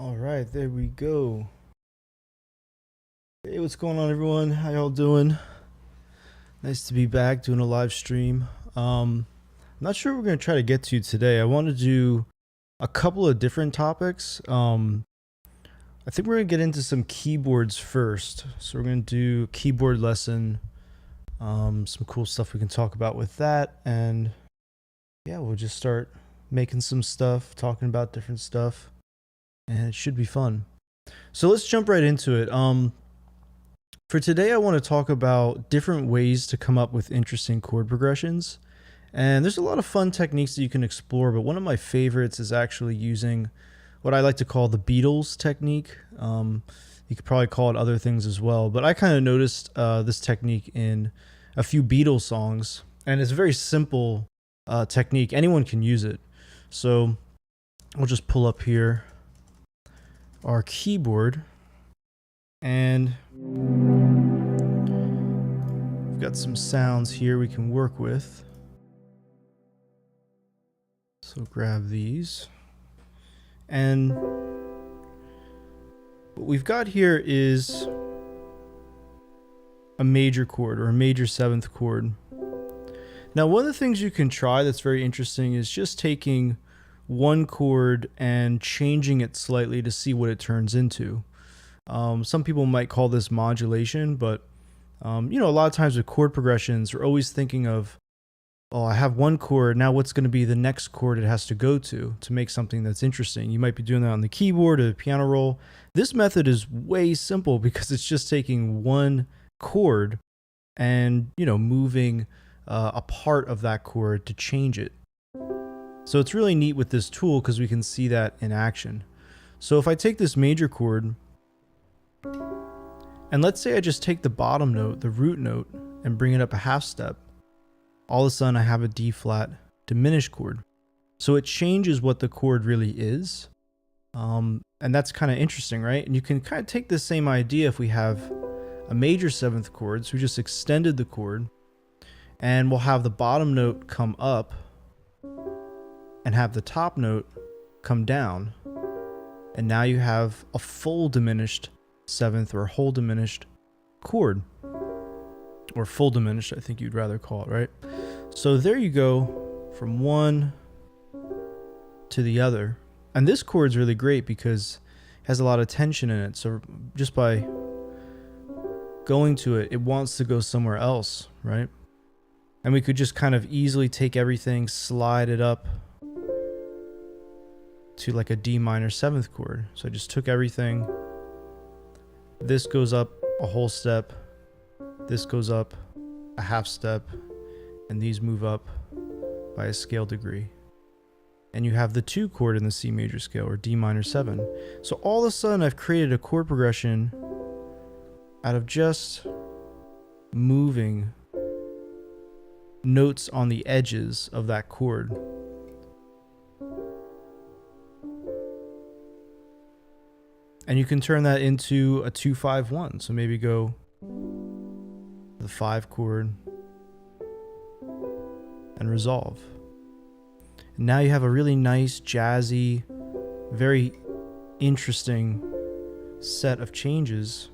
All right, there we go. Hey, what's going on, everyone? How y'all doing? Nice to be back doing a live stream. I'm not sure what we're gonna try to get to today. I want to do a couple of different topics. I think we're gonna get into some keyboards first. So we're gonna do keyboard lesson. Some cool stuff we can talk about with that, and yeah, we'll just start making some stuff, talking about different stuff, and it should be fun. So let's jump right into it. For today, I want to talk about different ways to come up with interesting chord progressions. And there's a lot of fun techniques that you can explore, but one of my favorites is actually using what I like to call the Beatles technique. You could probably call it other things as well, but I kind of noticed this technique in a few Beatles songs, and it's a very simple technique. Anyone can use it. So we'll just pull up here our keyboard, and we've got some sounds here we can work with. So grab these, and what we've got here is a major chord, or a major seventh chord. Now, one of the things you can try that's very interesting is just taking one chord and changing it slightly to see what it turns into. Some people might call this modulation, but a lot of times with chord progressions, we're always thinking of, oh, I have one chord, now what's going to be the next chord it has to go to make something that's interesting. You might be doing that on the keyboard or the piano roll. This method is way simple because it's just taking one chord and, moving a part of that chord to change it. So it's really neat with this tool because we can see that in action. So if I take this major chord, and let's say I just take the bottom note, the root note, and bring it up a half step, all of a sudden I have a D flat diminished chord. So it changes what the chord really is. And that's kind of interesting, right? And you can kind of take the same idea if we have a major seventh chord. So we just extended the chord, and we'll have the bottom note come up and have the top note come down. And now you have a full diminished seventh, or whole diminished chord, or full diminished, I think you'd rather call it, right? So there you go, from one to the other. And this chord's really great because it has a lot of tension in it. So just by going to it, it wants to go somewhere else, right? And we could just kind of easily take everything, slide it up to like a D minor seventh chord. So I just took everything. This goes up a whole step. This goes up a half step. And these move up by a scale degree. And you have the 2 chord in the C major scale, or D minor 7. So all of a sudden I've created a chord progression out of just moving notes on the edges of that chord. And you can turn that into a 2-5-1. So maybe go the 5 chord and resolve. And now you have a really nice, jazzy, very interesting set of changes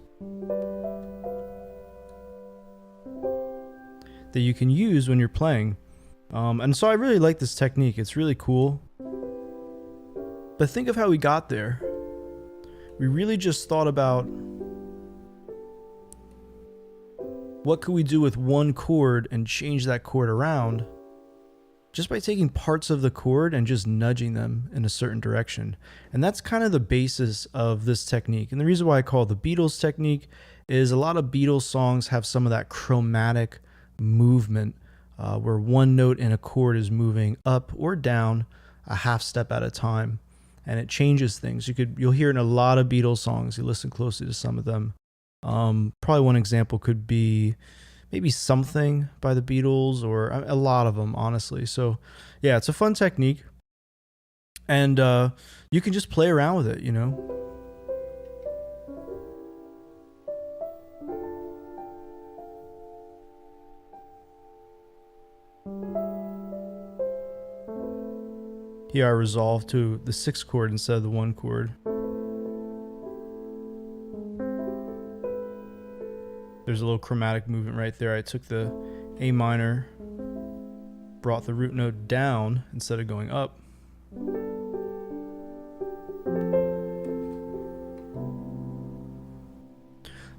that you can use when you're playing. And so I really like this technique. It's really cool. But think of how we got there. We really just thought about what could we do with one chord and change that chord around just by taking parts of the chord and just nudging them in a certain direction. And that's kind of the basis of this technique. And the reason why I call it the Beatles technique is a lot of Beatles songs have some of that chromatic movement where one note in a chord is moving up or down a half step at a time, and it changes things. You'll hear it in a lot of Beatles songs. You listen closely to some of them. Probably one example could be maybe Something by the Beatles, or a lot of them, honestly. So yeah, it's a fun technique, and you can just play around with it, you know. Here I resolve to the 6th chord instead of the 1 chord. There's a little chromatic movement right there. I took the A minor, brought the root note down instead of going up.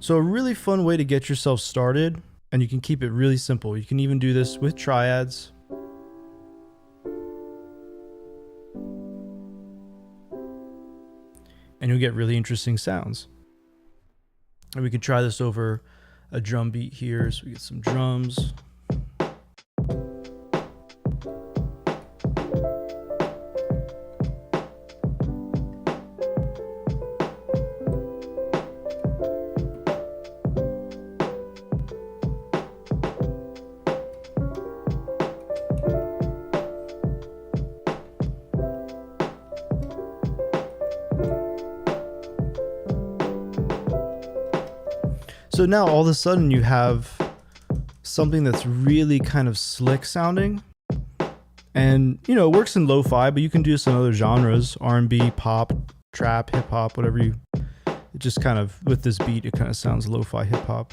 So a really fun way to get yourself started, and you can keep it really simple. You can even do this with triads. And you'll get really interesting sounds. And we can try this over a drum beat here. So we get some drums. So now all of a sudden you have something that's really kind of slick sounding, and you know, it works in lo-fi, but you can do this in other genres, R&B, pop, trap, hip hop, whatever it just kind of, with this beat, it kind of sounds lo-fi hip hop.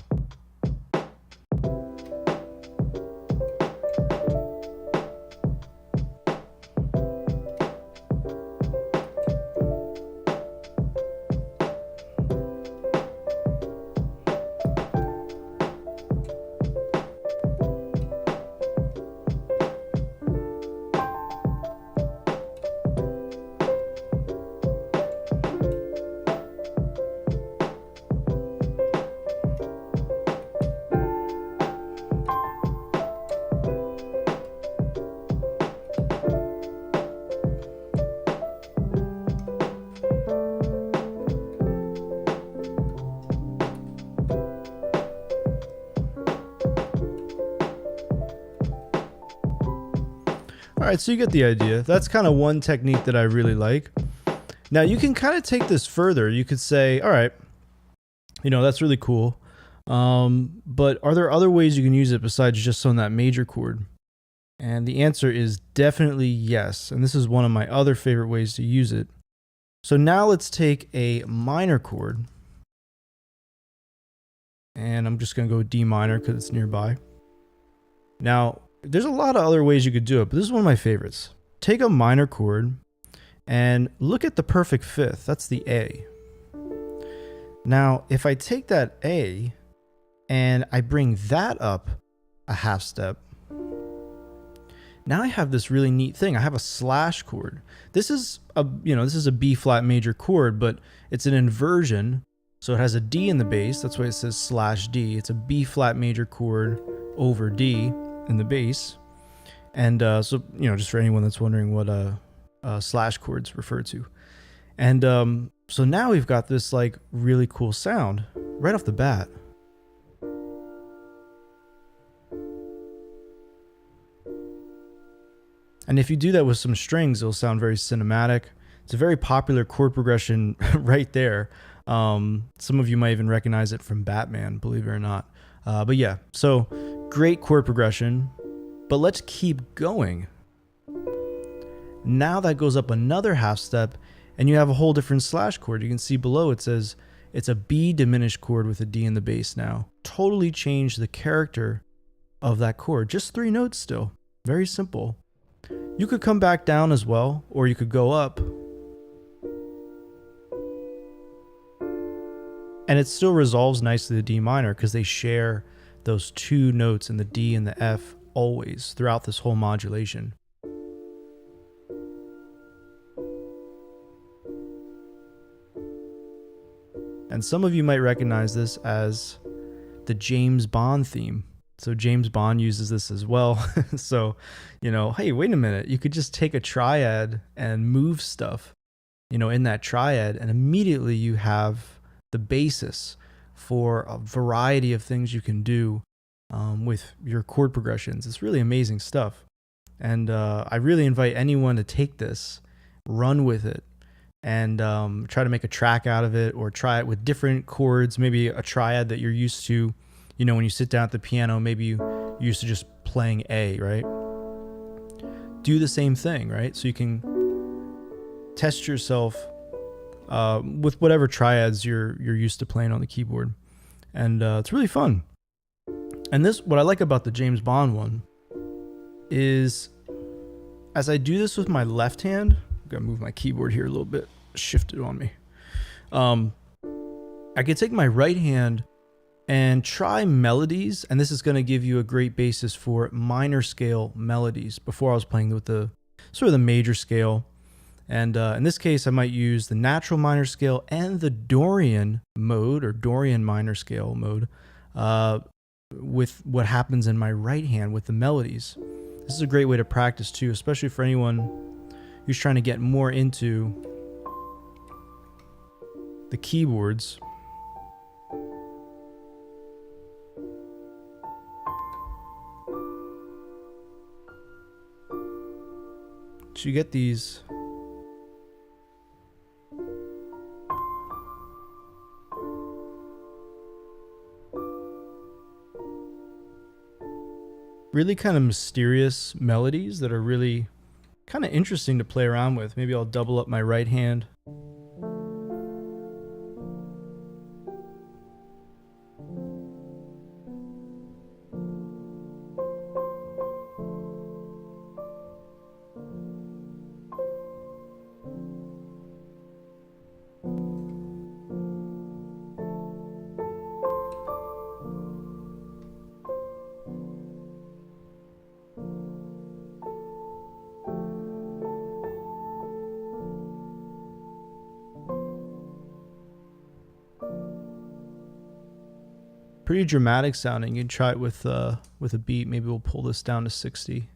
All right, so you get the idea. That's kind of one technique that I really like. Now you can kind of take this further. You could say, all right, you know, that's really cool. But are there other ways you can use it besides just on that major chord? And the answer is definitely yes. And this is one of my other favorite ways to use it. So now let's take a minor chord. And I'm just going to go D minor because it's nearby. Now, there's a lot of other ways you could do it, but this is one of my favorites. Take a minor chord and look at the perfect fifth. That's the A. Now, if I take that A and I bring that up a half step, now I have this really neat thing. I have a slash chord. This is a B flat major chord, but it's an inversion. So it has a D in the bass. That's why it says slash D. It's a B flat major chord over D in the bass. And so, you know, just for anyone that's wondering what slash chords refer to. And so now we've got this like really cool sound right off the bat. And if you do that with some strings, it'll sound very cinematic. It's a very popular chord progression right there. Some of you might even recognize it from Batman, believe it or not. But yeah, so great chord progression, but let's keep going. Now that goes up another half step and you have a whole different slash chord. You can see below it says it's a B diminished chord with a D in the bass now. Totally changed the character of that chord. Just 3 notes still. Very simple. You could come back down as well, or you could go up. And it still resolves nicely to D minor because they share those two notes in the D and the F always throughout this whole modulation. And some of you might recognize this as the James Bond theme. So James Bond uses this as well. So, hey, wait a minute. You could just take a triad and move stuff, in that triad, and immediately you have the basis for a variety of things you can do with your chord progressions. It's really amazing stuff. And I really invite anyone to take this, run with it, and try to make a track out of it, or try it with different chords, maybe a triad that you're used to. When you sit down at the piano, maybe you're used to just playing A, right? Do the same thing, right? So you can test yourself with whatever triads you're used to playing on the keyboard. And it's really fun. And what I like about the James Bond one is, as I do this with my left hand, I'm gonna move my keyboard here a little bit, shifted on me. I could take my right hand and try melodies, and this is going to give you a great basis for minor scale melodies. Before I was playing with the sort of the major scale, and in this case I might use the natural minor scale and the Dorian mode, or Dorian minor scale mode, with what happens in my right hand with the melodies. This is a great way to practice too, especially for anyone who's trying to get more into the keyboards. So you get these really kind of mysterious melodies that are really kind of interesting to play around with. Maybe I'll double up my right hand. Pretty dramatic sounding. You can try it with a beat. Maybe we'll pull this down to 60.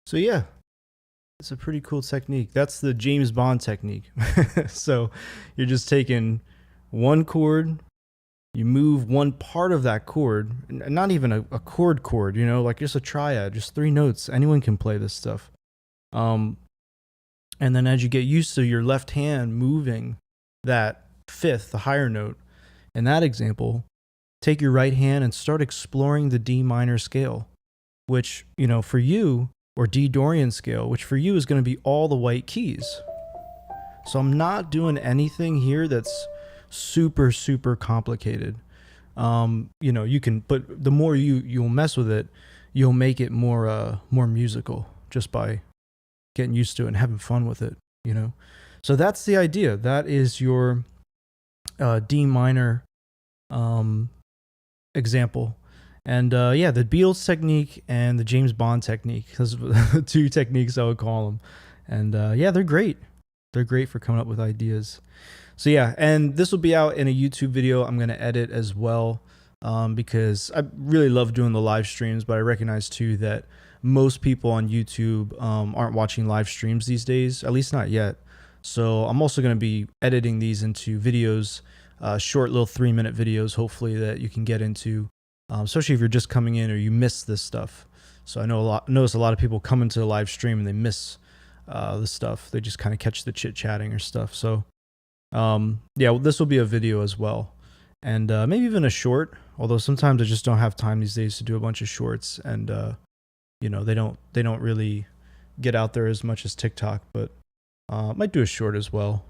So yeah, it's a pretty cool technique. That's the James Bond technique. So you're just taking one chord, you move one part of that chord, not even a chord, like just a triad, just 3 notes. Anyone can play this stuff. And then as you get used to your left hand moving that fifth, the higher note, in that example, take your right hand and start exploring the D minor scale, which, for you, or D Dorian scale, which for you is going to be all the white keys. So I'm not doing anything here that's super, super complicated. You can, but the more you'll mess with it, you'll make it more musical just by getting used to it and having fun with it, So that's the idea. That is your D minor example. And yeah, the Beatles technique and the James Bond technique, those are the two techniques I would call them. And yeah, they're great. They're great for coming up with ideas. So yeah, and this will be out in a YouTube video I'm going to edit as well, because I really love doing the live streams, but I recognize too that most people on YouTube aren't watching live streams these days, at least not yet. So I'm also going to be editing these into videos, short little 3-minute videos, hopefully, that you can get into, especially if you're just coming in or you miss this stuff. So I notice a lot of people come into the live stream and they miss the stuff. They just kind of catch the chit chatting or stuff. So yeah, well, this will be a video as well, and maybe even a short. Although sometimes I just don't have time these days to do a bunch of shorts, and you know, they don't really get out there as much as TikTok, but might do a short as well.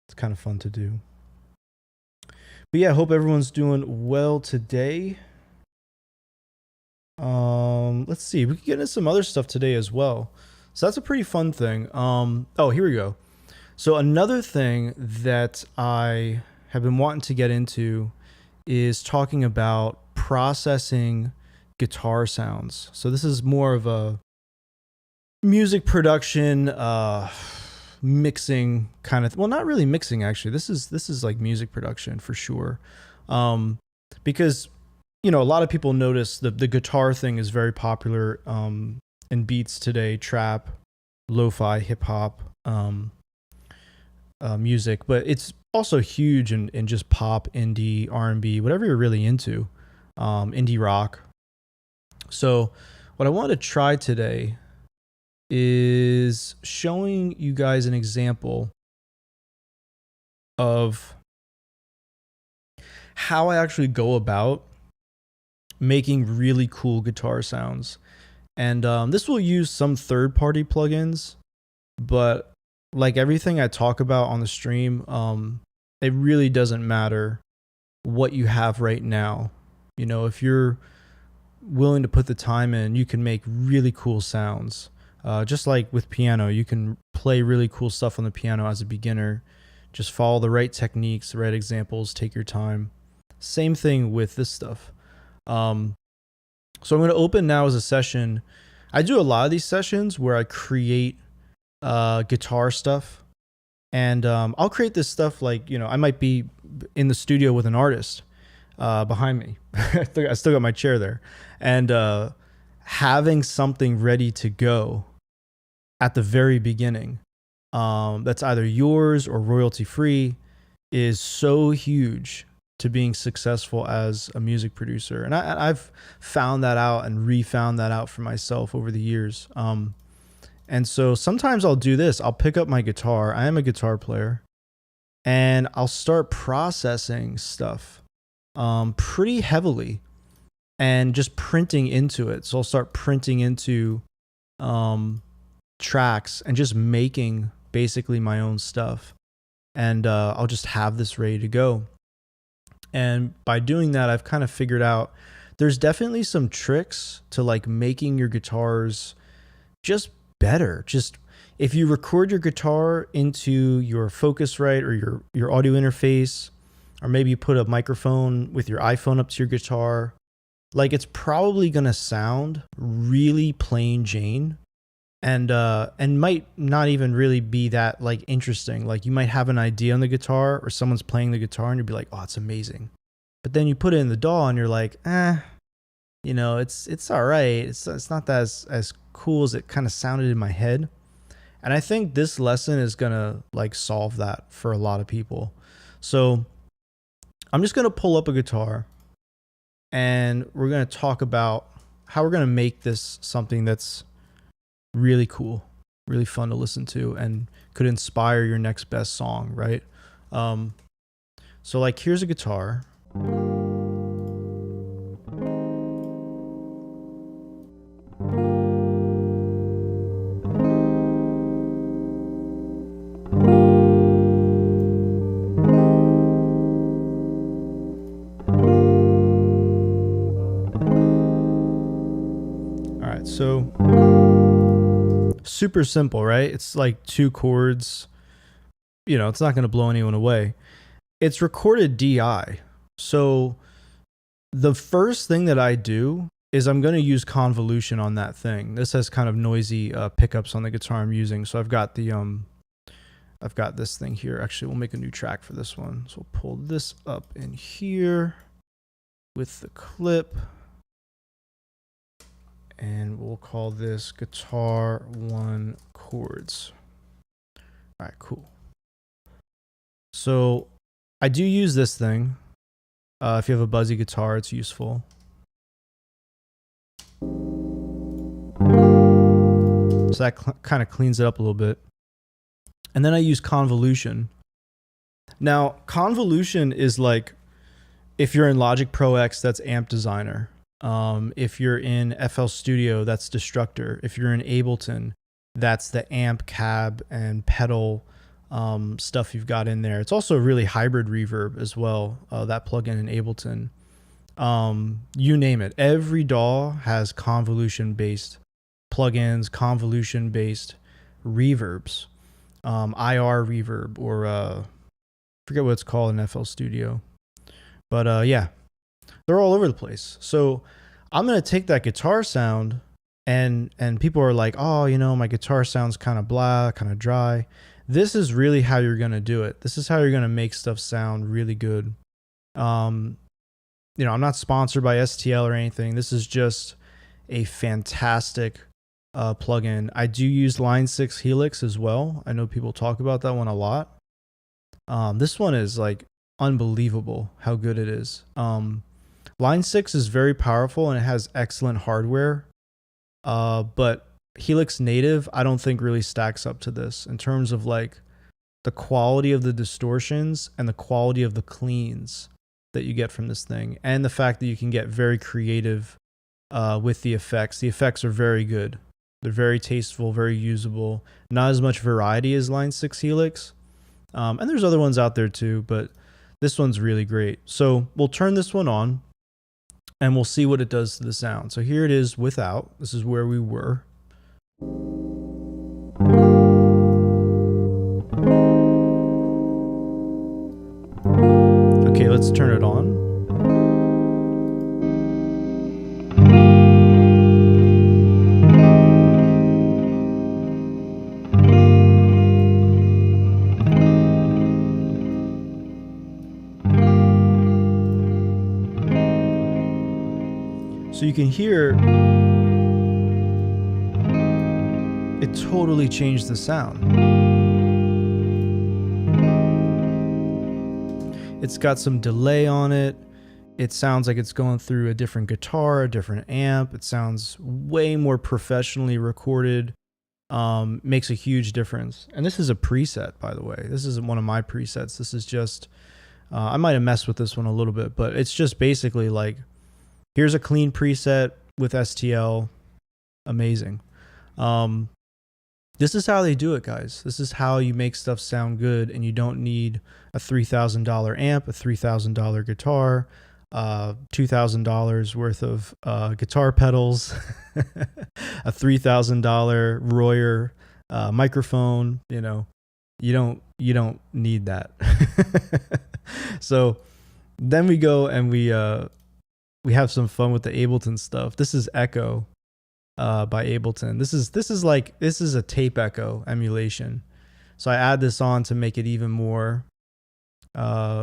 It's kind of fun to do. But yeah, I hope everyone's doing well today. Let's see, we can get into some other stuff today as well. So that's a pretty fun thing. Oh, here we go. So another thing that I have been wanting to get into is talking about processing guitar sounds. So this is more of a music production, mixing kind of, well, not really mixing actually. This is like music production for sure. Because, you know, a lot of people notice the guitar thing is very popular in beats today, trap, lo-fi, hip hop, music, but it's also huge in just pop, indie, R&B, whatever you're really into, indie rock. So what I want to try today is showing you guys an example of how I actually go about making really cool guitar sounds. And this will use some third-party plugins, but like everything I talk about on the stream, it really doesn't matter what you have right now. You know, if you're willing to put the time in, you can make really cool sounds. Just like with piano, you can play really cool stuff on the piano as a beginner. Just follow the right techniques, the right examples, take your time. Same thing with this stuff. So I'm going to open now as a session. I do a lot of these sessions where I create guitar stuff, and I'll create this stuff like, you know, I might be in the studio with an artist behind me. I still got my chair there, and having something ready to go at the very beginning, that's either yours or royalty free, is so huge to being successful as a music producer. And I've found that out and refound that out for myself over the years. And so sometimes I'll do this. I'll pick up my guitar. I am a guitar player, and I'll start processing stuff pretty heavily and just printing into it. So I'll start printing into tracks and just making basically my own stuff. And I'll just have this ready to go. And by doing that, I've kind of figured out there's definitely some tricks to like making your guitars just better. Just if you record your guitar into your Focusrite or your audio interface, or maybe you put a microphone with your iPhone up to your guitar, like it's probably going to sound really plain Jane, and might not even really be that like interesting. Like you might have an idea on the guitar, or someone's playing the guitar and you'd be like, oh, it's amazing. But then you put it in the DAW and you're like, you know, it's all right. It's not that as cool as it kind of sounded in my head. And I think this lesson is going to like solve that for a lot of people. So I'm just going to pull up a guitar, and we're going to talk about how we're going to make this something that's really cool, really fun to listen to, and could inspire your next best song, right? So like, here's a guitar. All right, so super simple, right? It's like 2 chords. You know, it's not going to blow anyone away. it's recorded DI. So the first thing that I do is I'm going to use convolution on that thing. This has kind of noisy pickups on the guitar I'm using. So I've got the I've got this thing here. Actually, we'll make a new track for this one. So we'll pull this up in here with the clip. And we'll call this guitar 1 chords. All right, cool. So I do use this thing. If you have a buzzy guitar, it's useful. So that kind of cleans it up a little bit. And then I use convolution. Now, convolution is like, if you're in Logic Pro X, that's Amp Designer. If you're in FL Studio, that's Destructor. If you're in Ableton, that's the amp, cab, and pedal stuff you've got in there. It's also a really hybrid reverb as well, that plugin in Ableton. You name it. Every DAW has convolution-based plugins, convolution-based reverbs, IR reverb, or I forget what it's called in FL Studio. But yeah, they're all over the place. So I'm going to take that guitar sound, and people are like, oh, you know, my guitar sounds kind of blah, kind of dry. This is really how you're going to do it. This is how you're going to make stuff sound really good. You know, I'm not sponsored by STL or anything. This is just a fantastic plugin. I do use Line 6 Helix as well. I know people talk about that one a lot. This one is like unbelievable how good it is. Line 6 is very powerful and it has excellent hardware. But Helix Native, I don't think really stacks up to this in terms of like the quality of the distortions and the quality of the cleans that you get from this thing, and the fact that you can get very creative with the effects. The effects are very good. They're very tasteful, very usable. Not as much variety as Line 6 Helix. And there's other ones out there too, but this one's really great. So we'll turn this one on and we'll see what it does to the sound. So here it is without. This is where we were. Okay, let's turn it on. So you can hear it totally changed the sound. It's got some delay on it. It sounds like it's going through a different guitar, a different amp. It sounds way more professionally recorded. Makes a huge difference. And this is a preset, by the way. This isn't one of my presets. This is just, I might have messed with this one a little bit, but it's just basically like, here's a clean preset with STL. Amazing. This is how they do it, guys. This is how you make stuff sound good, and you don't need a $3,000 amp, a $3,000 guitar, $2,000 worth of guitar pedals, a $3,000 Royer microphone. You know, you don't need that. So then we go and we have some fun with the Ableton stuff. This is Echo by Ableton. This is a tape echo emulation. So I add this on to make it even more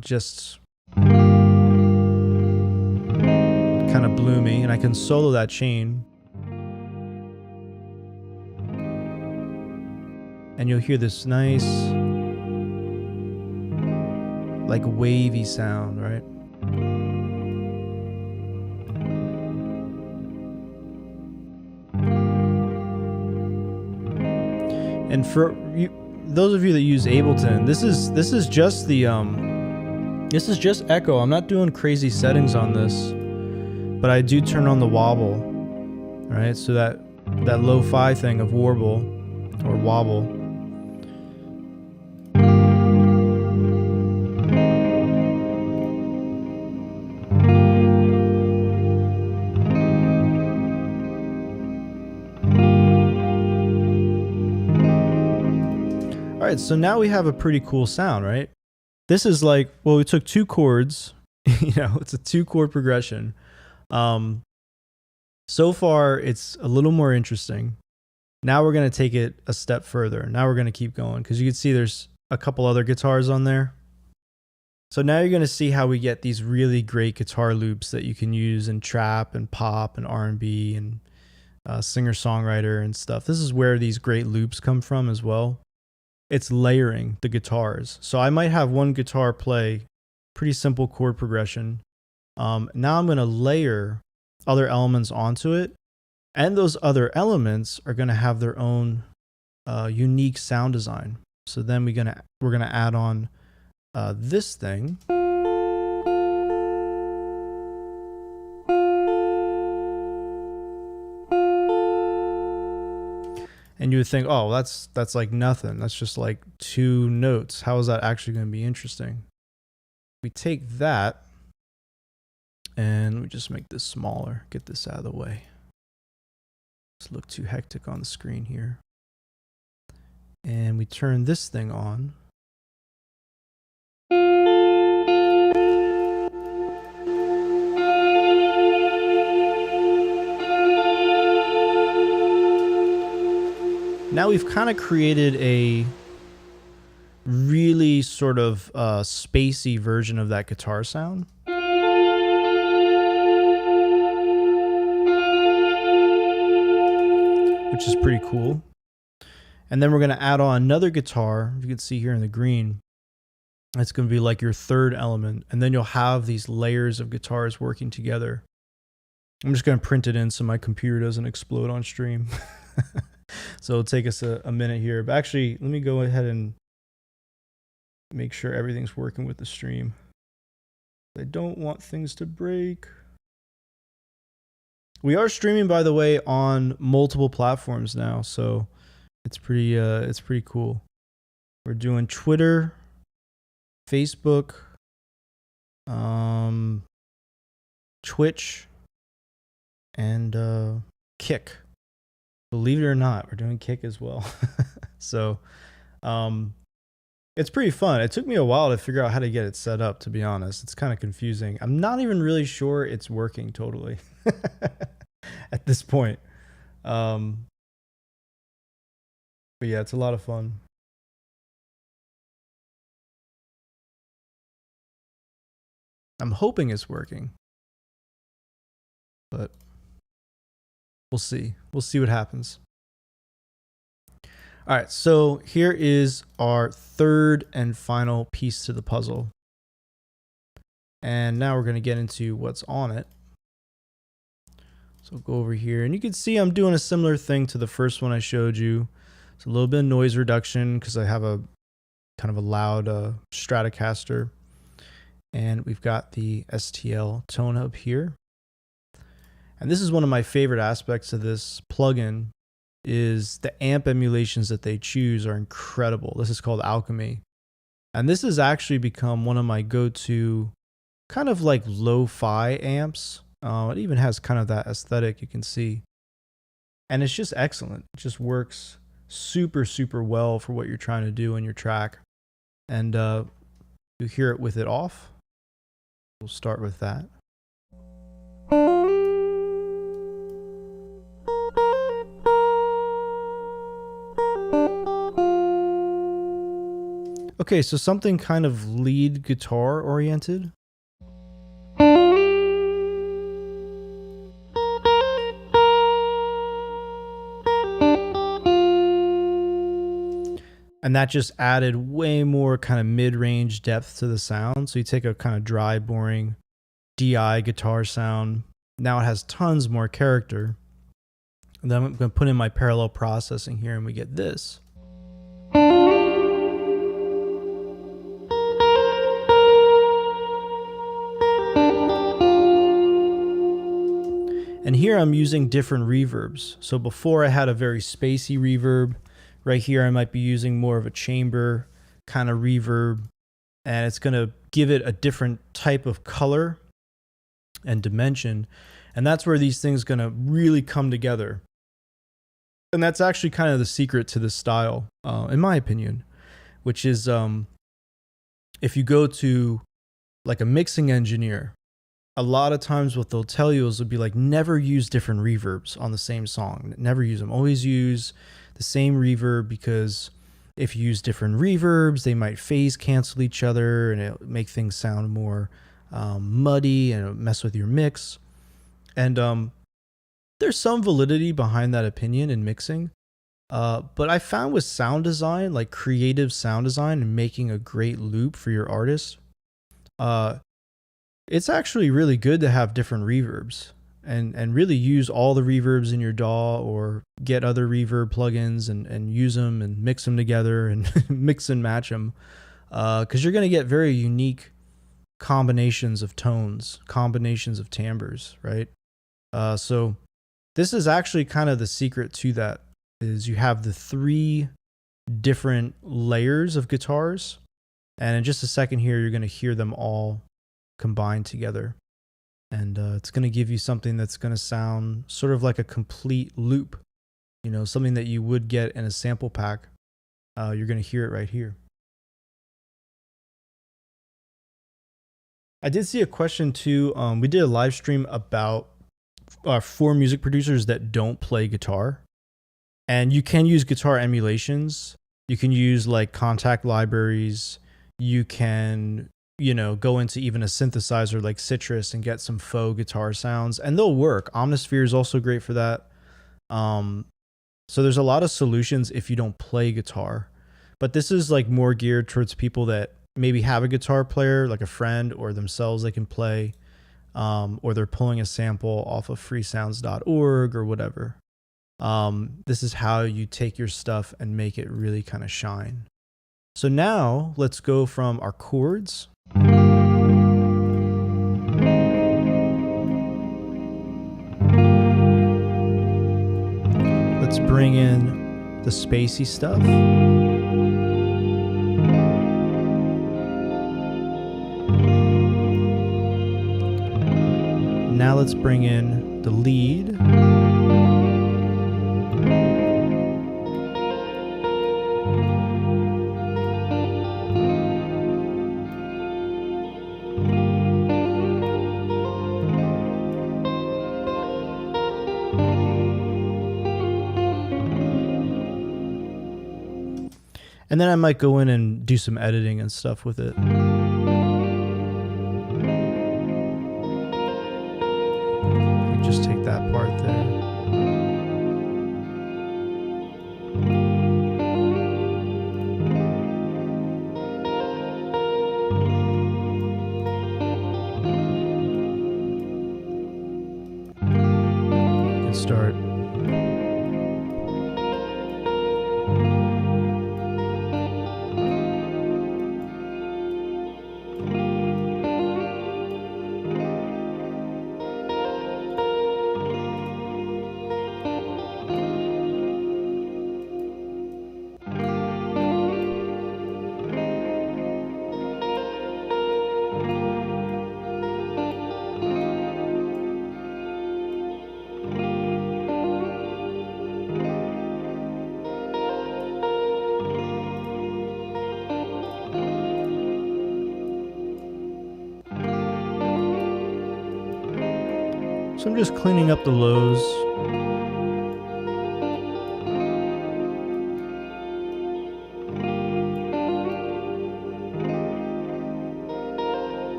just kind of bloomy, and I can solo that chain. And you'll hear this nice like wavy sound, right? And for you, those of you that use Ableton, this is just the this is just echo. I'm not doing crazy settings on this, but I do turn on the wobble, right? So that lo-fi thing of warble or wobble. All right, so now we have a pretty cool sound, right? this is like, well, we took 2 chords, it's a 2 chord progression. So far it's a little more interesting. Now we're going to take it a step further. Now we're going to keep going because you can see there's a couple other guitars on there. So now you're going to see how we get these really great guitar loops that you can use in trap and pop and R&B and singer-songwriter and stuff. This is where these great loops come from as well. It's layering the guitars. So I might have one guitar play pretty simple chord progression. Now I'm going to layer other elements onto it. And those other elements are going to have their own unique sound design. So then we're going to add on this thing. And you would think, oh, that's like nothing. That's just like 2 notes. How is that actually going to be interesting? We take that and we just make this smaller. Get this out of the way. It's look too hectic on the screen here. And we turn this thing on. Now we've kind of created a really sort of spacey version of that guitar sound. Which is pretty cool. And then we're going to add on another guitar. You can see here in the green. It's going to be like your third element. And then you'll have these layers of guitars working together. I'm just going to print it in so my computer doesn't explode on stream. So it'll take us a minute here. But actually, let me go ahead and make sure everything's working with the stream. I don't want things to break. We are streaming, by the way, on multiple platforms now, so it's pretty cool. We're doing Twitter, Facebook, Twitch, and Kick. Believe it or not, we're doing Kick as well. So it's pretty fun. It took me a while to figure out how to get it set up, to be honest. It's kind of confusing. I'm not even really sure it's working totally at this point. But yeah, it's a lot of fun. I'm hoping it's working, but we'll see. We'll see what happens. All right, so here is our third and final piece to the puzzle. And now we're going to get into what's on it. So we'll go over here, and you can see I'm doing a similar thing to the first one I showed you. It's a little bit of noise reduction because I have a kind of a loud Stratocaster. And we've got the STL tone hub here. And this is one of my favorite aspects of this plugin is the amp emulations that they choose are incredible. This is called Alchemy. And this has actually become one of my go-to kind of like lo-fi amps. It even has kind of that aesthetic you can see. And it's just excellent. It just works super, super well for what you're trying to do in your track. And you hear it with it off. We'll start with that. Okay, so something kind of lead guitar oriented. And that just added way more kind of mid-range depth to the sound. So you take a kind of dry, boring DI guitar sound. Now it has tons more character. And then I'm going to put in my parallel processing here and we get this. And here I'm using different reverbs. So before I had a very spacey reverb. Right here, I might be using more of a chamber kind of reverb, and it's going to give it a different type of color and dimension. And that's where these things are going to really come together. And that's actually kind of the secret to this style, in my opinion, which is if you go to like a mixing engineer, a lot of times what they'll tell you is they'll be like, never use different reverbs on the same song. Never use them. Always use the same reverb, because if you use different reverbs, they might phase cancel each other and it'll make things sound more muddy and it'll mess with your mix. And there's some validity behind that opinion in mixing. But I found with sound design, like creative sound design and making a great loop for your artist, it's actually really good to have different reverbs and really use all the reverbs in your DAW, or get other reverb plugins and use them and mix them together and mix and match them. Because you're going to get very unique combinations of tones, combinations of timbres, right? So this is actually kind of the secret to that, is you have the 3 different layers of guitars. And in just a second here, you're going to hear them all combined together. And it's going to give you something that's going to sound sort of like a complete loop, you know, something that you would get in a sample pack. You're going to hear it right here. I did see a question too. We did a live stream about 4 music producers that don't play guitar. And you can use guitar emulations. You can use like contact libraries. You can, you know, go into even a synthesizer like Citrus and get some faux guitar sounds, and they'll work. Omnisphere is also great for that. So there's a lot of solutions if you don't play guitar. But this is like more geared towards people that maybe have a guitar player, like a friend or themselves they can play, or they're pulling a sample off of freesounds.org or whatever. This is how you take your stuff and make it really kind of shine. So now let's go from our chords. Let's bring in the spacey stuff. Now let's bring in the lead. And then I might go in and do some editing and stuff with it. Just take that part there. You can start. So I'm just cleaning up the lows.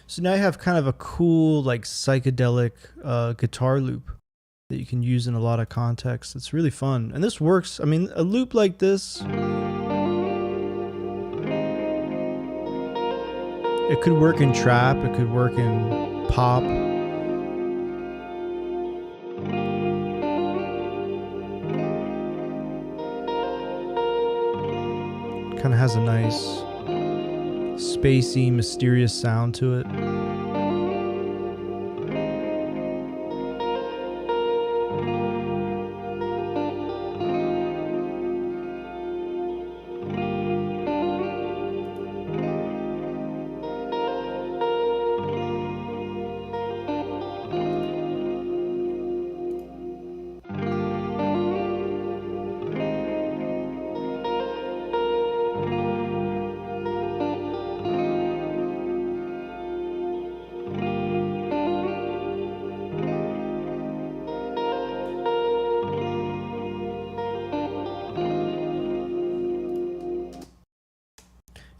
So now you have kind of a cool, like psychedelic guitar loop that you can use in a lot of contexts. It's really fun. And this works. I mean, a loop like this, it could work in trap, it could work in pop. Kind of has a nice spacey, mysterious sound to it.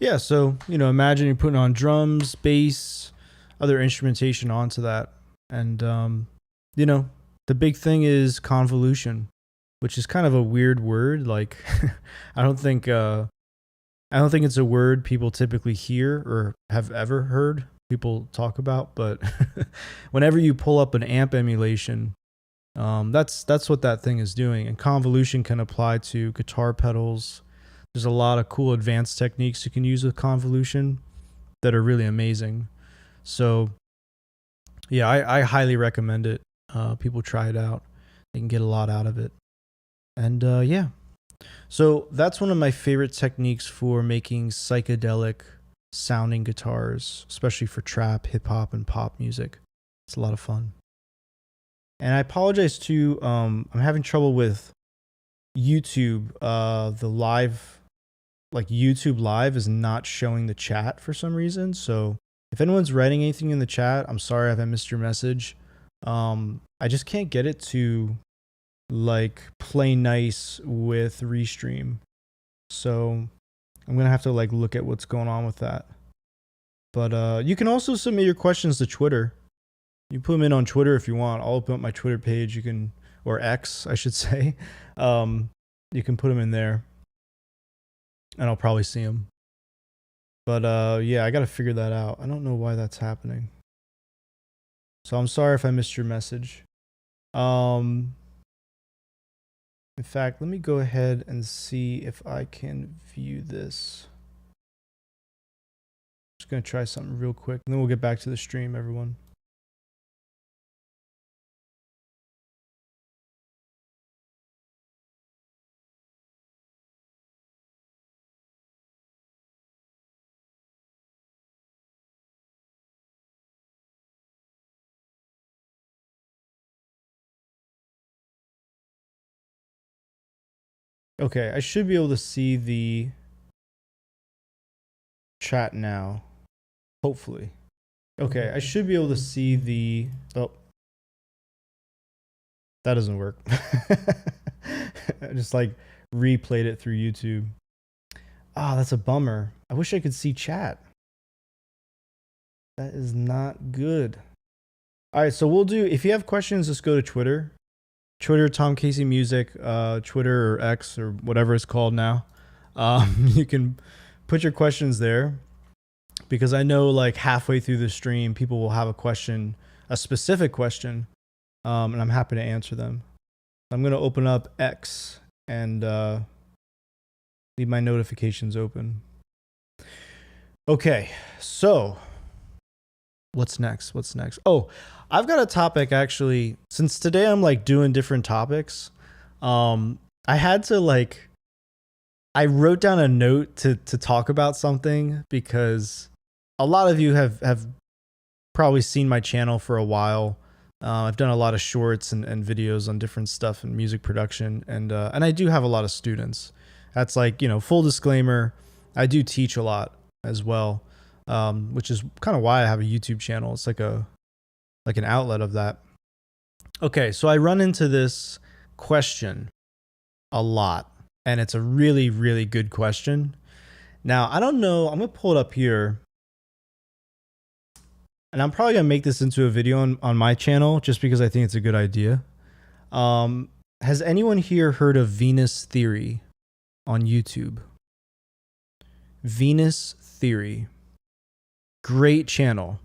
Yeah, so imagine you're putting on drums, bass, other instrumentation onto that, and the big thing is convolution, which is kind of a weird word. Like, I don't think it's a word people typically hear or have ever heard people talk about. But whenever you pull up an amp emulation, that's what that thing is doing. And convolution can apply to guitar pedals. There's a lot of cool advanced techniques you can use with convolution that are really amazing. So yeah, I highly recommend it. People try it out. They can get a lot out of it. And yeah. So that's one of my favorite techniques for making psychedelic sounding guitars, especially for trap, hip hop, and pop music. It's a lot of fun. And I apologize too. I'm having trouble with YouTube. The live, like YouTube Live, is not showing the chat for some reason. So if anyone's writing anything in the chat, I'm sorry if I missed your message. I just can't get it to like play nice with Restream. So I'm going to have to like look at what's going on with that. But you can also submit your questions to Twitter. You put them in on Twitter if you want. I'll open up my Twitter page. You can, or X, I should say. You can put them in there and I'll probably see them. But yeah, I got to figure that out. I don't know why that's happening. So I'm sorry if I missed your message. In fact, let me go ahead and see if I can view this. Just going to try something real quick, and then we'll get back to the stream, everyone. Okay, I should be able to see the chat now. Hopefully. Okay, I should be able to see the... Oh. That doesn't work. I just like replayed it through YouTube. Ah, that's a bummer. I wish I could see chat. That is not good. All right, so we'll do... If you have questions, just go to Twitter. Twitter, Tom Casey Music, Twitter or X or whatever it's called now. You can put your questions there because I know like halfway through the stream, people will have a question, a specific question, and I'm happy to answer them. I'm going to open up X and leave my notifications open. Okay, so what's next? What's next? Oh, I've got a topic actually. Since today I'm like doing different topics, I had to like, I wrote down a note to talk about something because a lot of you have probably seen my channel for a while. I've done a lot of shorts and videos on different stuff in music production, and I do have a lot of students. That's like, full disclaimer, I do teach a lot as well, which is kind of why I have a YouTube channel. It's like an outlet of that. Okay, so I run into this question a lot, and it's a really, really good question. Now, I don't know, I'm gonna pull it up here, and I'm probably gonna make this into a video on my channel just because I think it's a good idea. Has anyone here heard of Venus Theory on YouTube? Venus Theory. Great channel.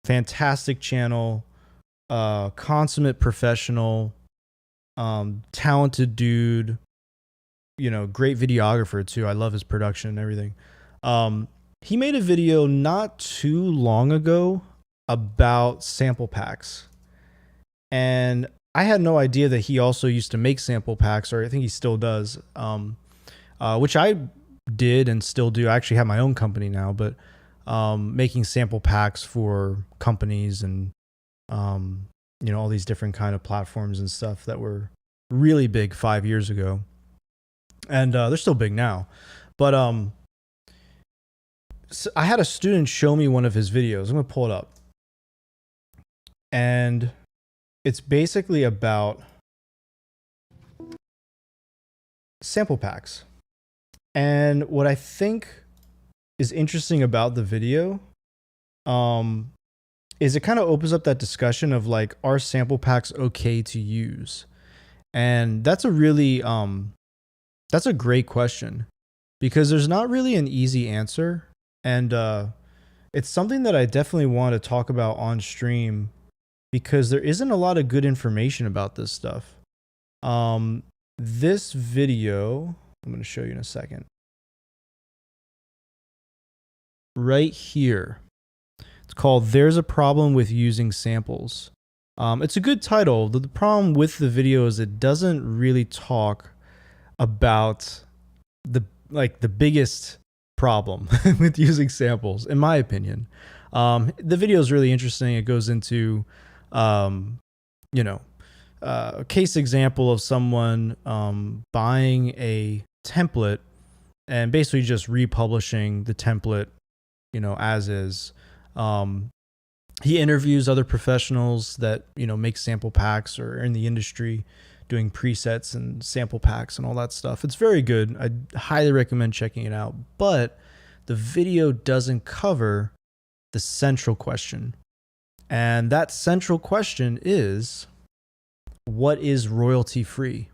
Fantastic channel, consummate professional, talented dude, great videographer too. I love his production and everything. He made a video not too long ago about sample packs, and I had no idea that he also used to make sample packs, or I think he still does, which I did and still do. I actually have my own company now, but making sample packs for companies and all these different kind of platforms and stuff that were really big 5 years ago, and they're still big now. But so I had a student show me one of his videos. I'm gonna pull it up, and it's basically about sample packs. And what I think is interesting about the video um, is it kind of opens up that discussion of like, are sample packs okay to use? And that's a great question because there's not really an easy answer. And it's something that I definitely want to talk about on stream because there isn't a lot of good information about this stuff. This video, I'm going to show you in a second. Right here. It's called There's a Problem with Using Samples. It's a good title. The problem with the video is it doesn't really talk about the biggest problem with using samples, in my opinion. The video is really interesting. It goes into, a case example of someone buying a template and basically just republishing the template, as is. He interviews other professionals that, make sample packs or are in the industry doing presets and sample packs and all that stuff. It's very good. I highly recommend checking it out. But the video doesn't cover the central question. And that central question is, what is royalty free?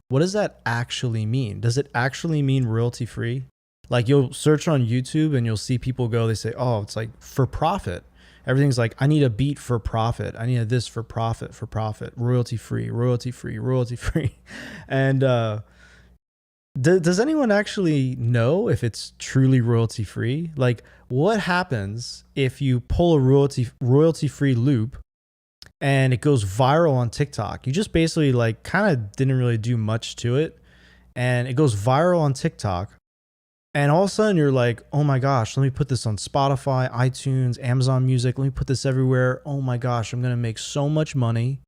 What does that actually mean? Does it actually mean royalty free? Like you'll search on YouTube and you'll see people go, they say, oh, it's like for profit. Everything's like, I need a beat for profit. I need a this for profit, royalty free, royalty free, royalty free. And does anyone actually know if it's truly royalty free? Like what happens if you pull a royalty free loop and it goes viral on TikTok? You just basically like kind of didn't really do much to it. And it goes viral on TikTok. And all of a sudden you're like, oh my gosh, let me put this on Spotify, iTunes, Amazon Music. Let me put this everywhere. Oh my gosh, I'm going to make so much money.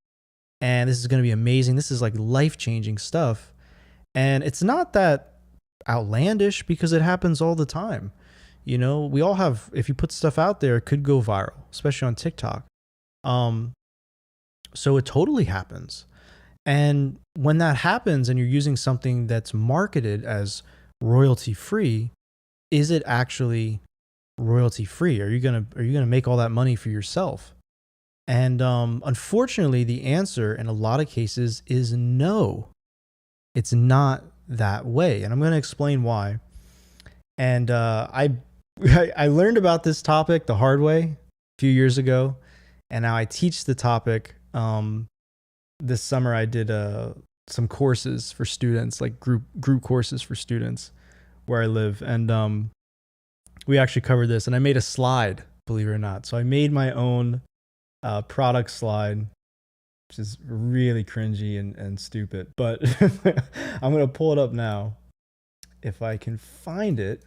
And this is going to be amazing. This is like life-changing stuff. And it's not that outlandish because it happens all the time. We all have, if you put stuff out there, it could go viral, especially on TikTok. So it totally happens. And when that happens and you're using something that's marketed as royalty free, is it actually royalty free? Are you gonna make all that money for yourself? And unfortunately, the answer in a lot of cases is no. It's not that way, and I'm gonna explain why. And I learned about this topic the hard way a few years ago, and now I teach the topic. This summer I did some courses for students, like group courses for students where I live. And we actually covered this and I made a slide, believe it or not. So I made my own product slide, which is really cringy and stupid, but I'm going to pull it up now if I can find it.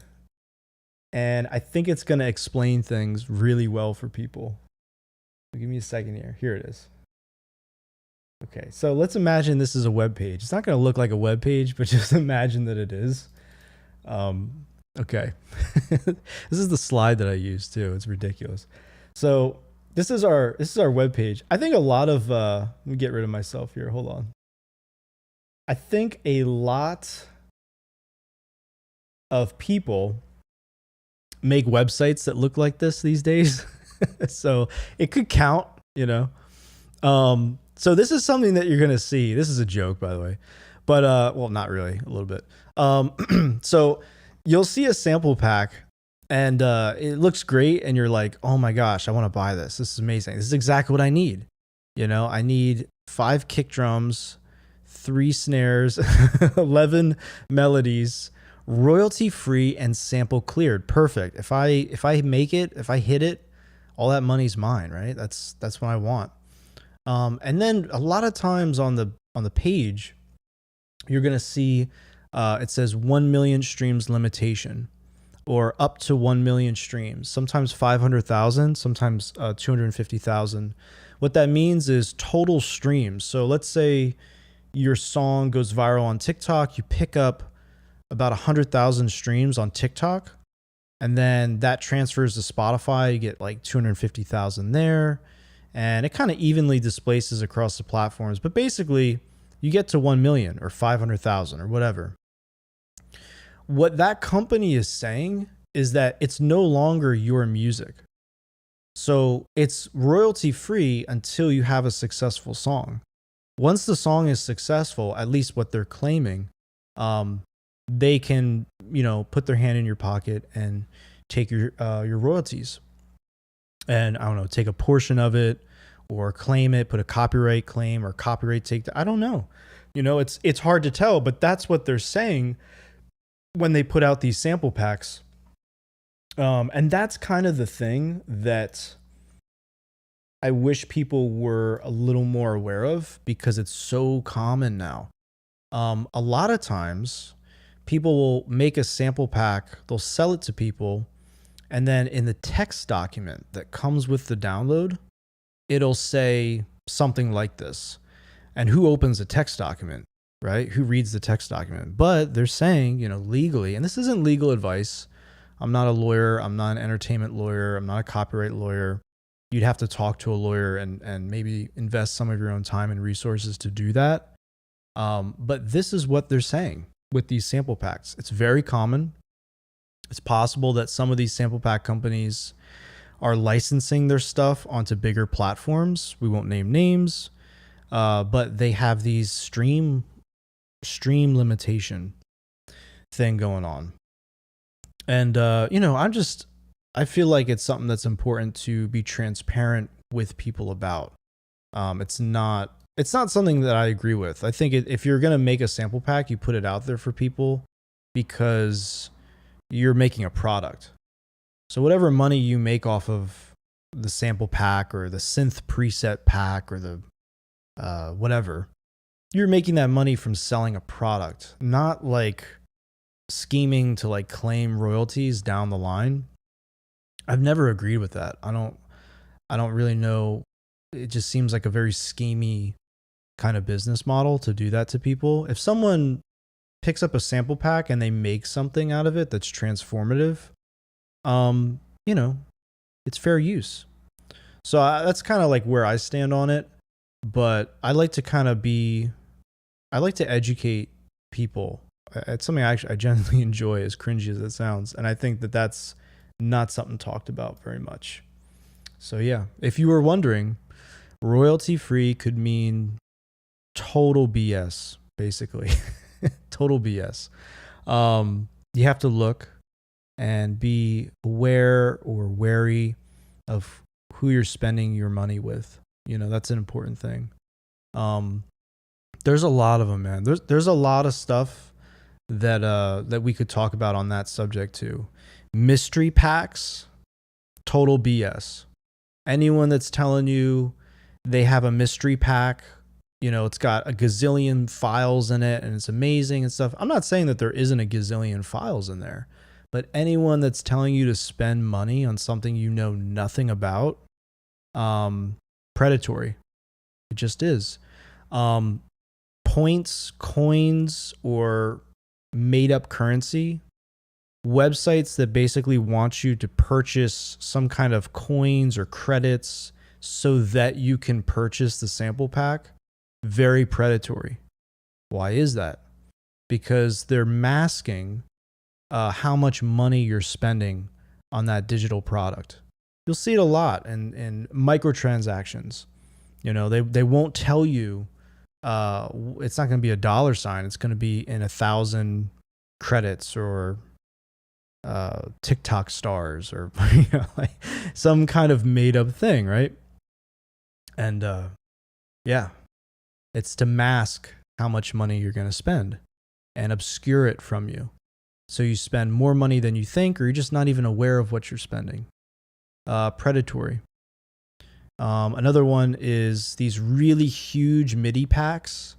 And I think it's going to explain things really well for people. So give me a second here. Here it is. Okay, so let's imagine this is a web page. It's not going to look like a web page, but just imagine that it is. Okay, this is the slide that I use too. It's ridiculous. So this is our web page. I think a lot of let me get rid of myself here. Hold on. I think a lot of people make websites that look like this these days. So it could count, So this is something that you're going to see. This is a joke, by the way, but, well, not really, a little bit. So you'll see a sample pack and, it looks great. And you're like, oh my gosh, I want to buy this. This is amazing. This is exactly what I need. I need 5 kick drums, 3 snares, 11 melodies, royalty free and sample cleared. Perfect. If I make it, if I hit it, all that money's mine, right? That's what I want. And then a lot of times on the page, you're going to see, it says 1 million streams limitation or up to 1 million streams, sometimes 500,000, sometimes 250,000. What that means is total streams. So let's say your song goes viral on TikTok, you pick up about 100,000 streams on TikTok, and then that transfers to Spotify, you get like 250,000 there. And it kind of evenly displaces across the platforms. But basically, you get to 1 million or 500,000 or whatever. What that company is saying is that it's no longer your music. So it's royalty free until you have a successful song. Once the song is successful, at least what they're claiming, they can, put their hand in your pocket and take your royalties. And I don't know, take a portion of it or claim it, put a copyright claim or copyright take. I don't know. It's hard to tell, but that's what they're saying when they put out these sample packs. And that's kind of the thing that I wish people were a little more aware of, because it's so common now. A lot of times people will make a sample pack, they'll sell it to people, and then in the text document that comes with the download, it'll say something like this. And who opens a text document, right? Who reads the text document? But they're saying, legally, and this isn't legal advice. I'm not a lawyer. I'm not an entertainment lawyer. I'm not a copyright lawyer. You'd have to talk to a lawyer and maybe invest some of your own time and resources to do that. But this is what they're saying with these sample packs. It's very common. It's possible that some of these sample pack companies are licensing their stuff onto bigger platforms. We won't name names, but they have these stream limitation thing going on. And, I feel like it's something that's important to be transparent with people about. It's not something that I agree with. I think if you're going to make a sample pack, you put it out there for people because you're making a product. So whatever money you make off of the sample pack or the synth preset pack or the whatever, you're making that money from selling a product, not like scheming to like claim royalties down the line. I've never agreed with that. I don't really know. It just seems like a very schemy kind of business model to do that to people. If someone picks up a sample pack and they make something out of it that's transformative, it's fair use. So that's kind of like where I stand on it. But I like to educate people. It's something I genuinely enjoy, as cringy as it sounds. And I think that that's not something talked about very much. So yeah, if you were wondering, royalty free could mean total BS, basically. Total BS. You have to look and be aware or wary of who you're spending your money with. That's an important thing. There's a lot of them, man. There's a lot of stuff that we could talk about on that subject too. Mystery packs, total BS. Anyone that's telling you they have a mystery pack, it's got a gazillion files in it and it's amazing and stuff. I'm not saying that there isn't a gazillion files in there, but anyone that's telling you to spend money on something you know nothing about, predatory. It just is. Points, coins, or made up currency, websites that basically want you to purchase some kind of coins or credits so that you can purchase the sample pack, very predatory. Why is that? Because they're masking how much money you're spending on that digital product. You'll see it a lot in microtransactions. They won't tell you it's not going to be $. It's going to be in 1,000 credits or TikTok stars or like some kind of made up thing, right? And yeah, it's to mask how much money you're going to spend and obscure it from you. So you spend more money than you think, or you're just not even aware of what you're spending. Predatory. Another one is these really huge MIDI packs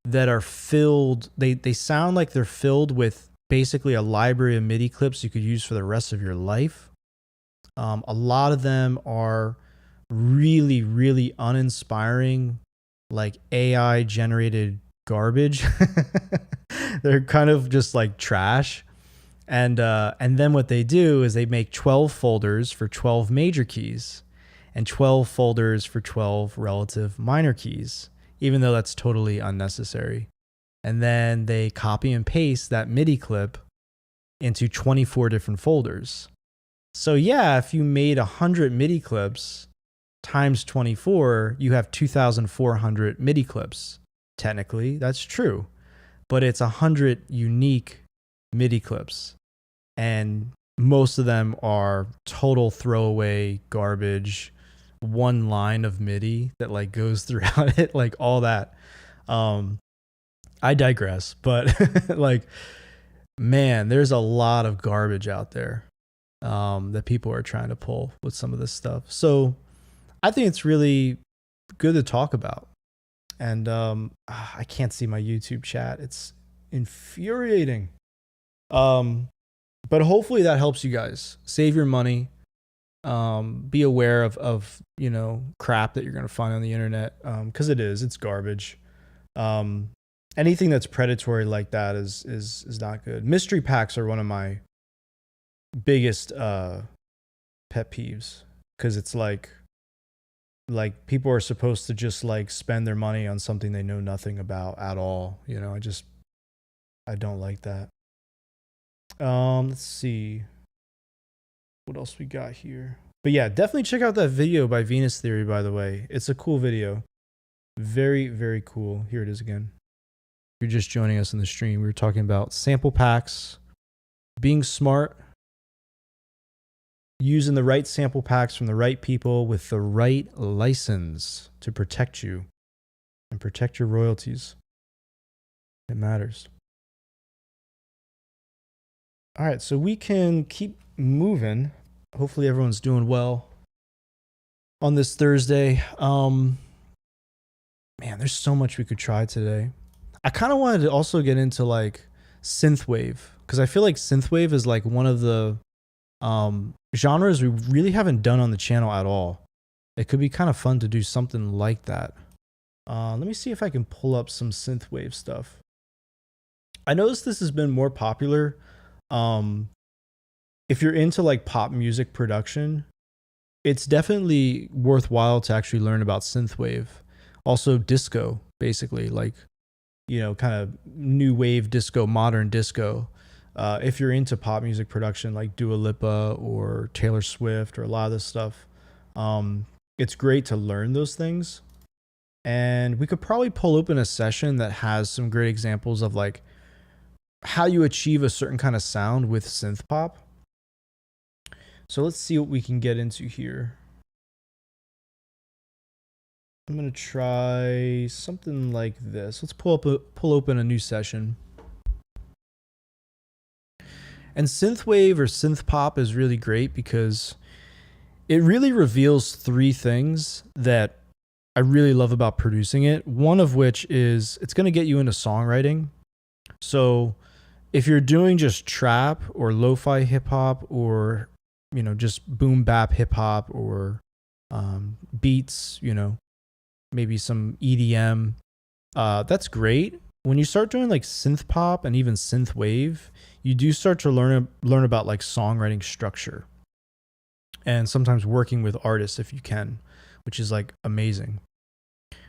that are filled. They sound like they're filled with basically a library of MIDI clips you could use for the rest of your life. A lot of them are really, really uninspiring, like AI generated garbage. They're kind of just like trash. And then what they do is they make 12 folders for 12 major keys and 12 folders for 12 relative minor keys, even though that's totally unnecessary. And then they copy and paste that MIDI clip into 24 different folders. So yeah, if you made 100 MIDI clips times 24, you have 2,400 MIDI clips. Technically, that's true, but it's 100 unique MIDI clips, and most of them are total throwaway garbage, one line of MIDI that like goes throughout it, like all that. I digress, but like, man, there's a lot of garbage out there that people are trying to pull with some of this stuff. So I think it's really good to talk about. And I can't see my YouTube chat. It's infuriating. But hopefully that helps you guys save your money. Be aware of you know, crap that you're gonna find on the internet, because it's garbage. Anything that's predatory like that is not good. Mystery packs are one of my biggest pet peeves, because it's like people are supposed to just like spend their money on something they know nothing about at all. You know, I don't like that. Let's see what else we got here. But yeah, definitely check out that video by Venus Theory, by the way. It's a cool video. Very, very cool. Here it is again. If you're just joining us in the stream, we were talking about sample packs, being smart, using the right sample packs from the right people with the right license to protect you and protect your royalties. It matters. All right, so we can keep moving. Hopefully everyone's doing well on this Thursday. Man, there's so much we could try today. I kind of wanted to also get into like synthwave, because I feel like synthwave is like one of the genres we really haven't done on the channel at all. It could be kind of fun to do something like that. Let me see if I can pull up some synthwave stuff. I noticed this has been more popular. If you're into like pop music production, it's definitely worthwhile to actually learn about synthwave. Also disco, basically, like, you know, kind of new wave disco, modern disco. If you're into pop music production like Dua Lipa or Taylor Swift or a lot of this stuff, it's great to learn those things. And we could probably pull open a session that has some great examples of like how you achieve a certain kind of sound with synth pop. So let's see what we can get into here. I'm going to try something like this. Let's pull open a new session. And synthwave or synth pop is really great because it really reveals three things that I really love about producing it. One of which is it's going to get you into songwriting. So if you're doing just trap or lo-fi hip hop, or, you know, just boom bap hip hop, or beats, you know, maybe some EDM, that's great. When you start doing like synth pop and even synth wave, you do start to learn about like songwriting structure, and sometimes working with artists if you can, which is like amazing.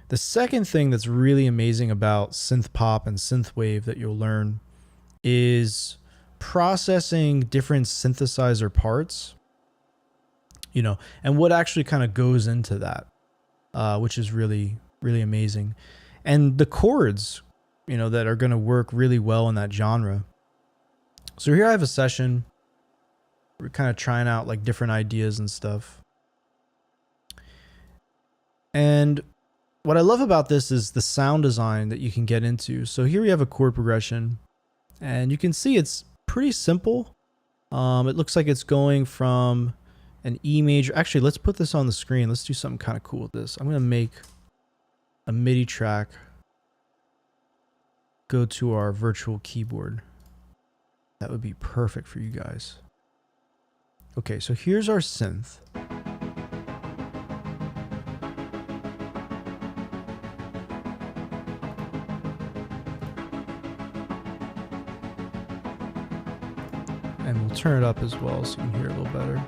The second thing that's really amazing about synth pop and synth wave that you'll learn is processing different synthesizer parts, you know, and what actually kind of goes into that, which is really, really amazing. And the chords, you know, that are going to work really well in that genre. So here I have a session. We're kind of trying out like different ideas and stuff. And what I love about this is the sound design that you can get into. So here we have a chord progression, and you can see it's pretty simple. It looks like it's going from an E major. Actually, let's put this on the screen. Let's do something kind of cool with this. I'm going to make a MIDI track go to our virtual keyboard. That would be perfect for you guys. Okay, so here's our synth. And we'll turn it up as well so you can hear it a little better.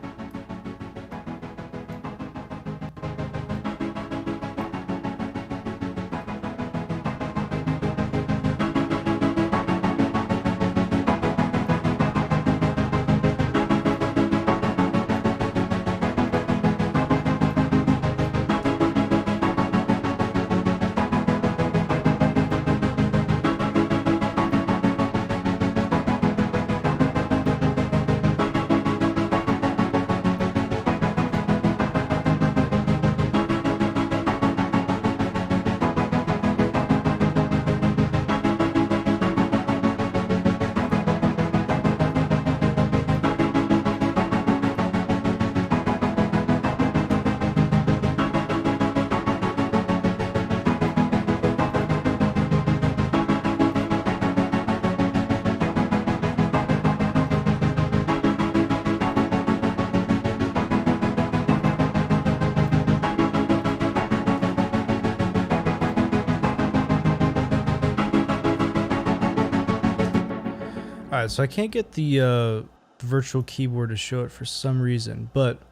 Alright, so I can't get the virtual keyboard to show it for some reason, but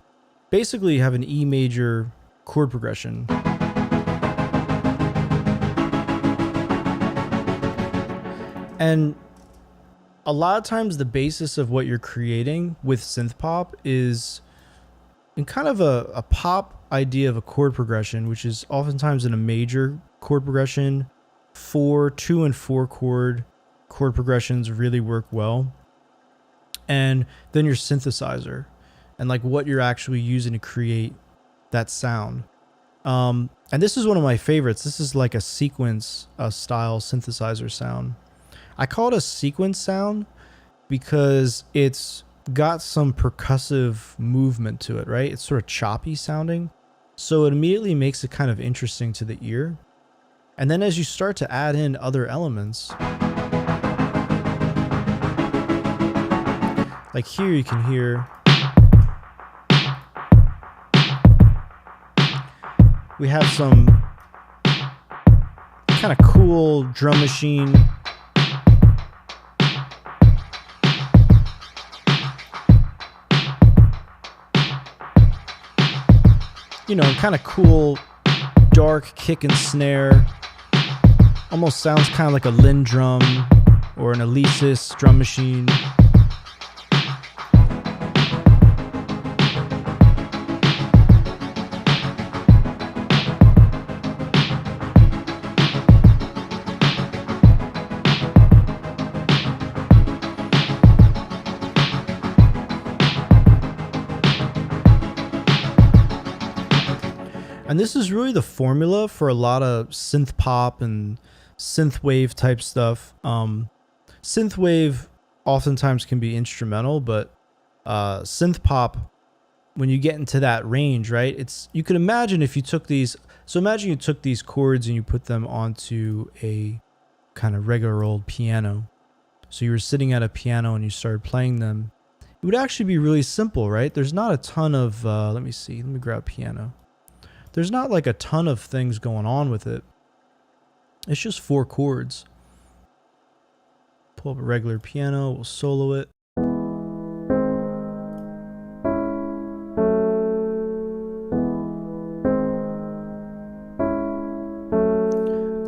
basically you have an E major chord progression. And a lot of times the basis of what you're creating with synth pop is in kind of a pop idea of a chord progression, which is oftentimes in a major chord progression. 4, 2, and 4 chord progressions really work well. And then your synthesizer and like what you're actually using to create that sound. And this is one of my favorites. This is like a sequence style synthesizer sound. I call it a sequence sound because it's got some percussive movement to it, right? It's sort of choppy sounding. So it immediately makes it kind of interesting to the ear. And then as you start to add in other elements, like here you can hear we have some kind of cool drum machine. You know, kind of cool, dark kick and snare. Almost sounds kind of like a Linn drum or an Alesis drum machine. And this is really the formula for a lot of synth pop and synth wave type stuff. Synth wave oftentimes can be instrumental, but synth pop, when you get into that range, right? It's, you can imagine if you took these, so imagine you took these chords and you put them onto a kind of regular old piano. So you were sitting at a piano and you started playing them. It would actually be really simple, right? There's not a ton of, let me see, let me grab piano. There's not like a ton of things going on with it. It's just 4 chords. Pull up a regular piano, we'll solo it.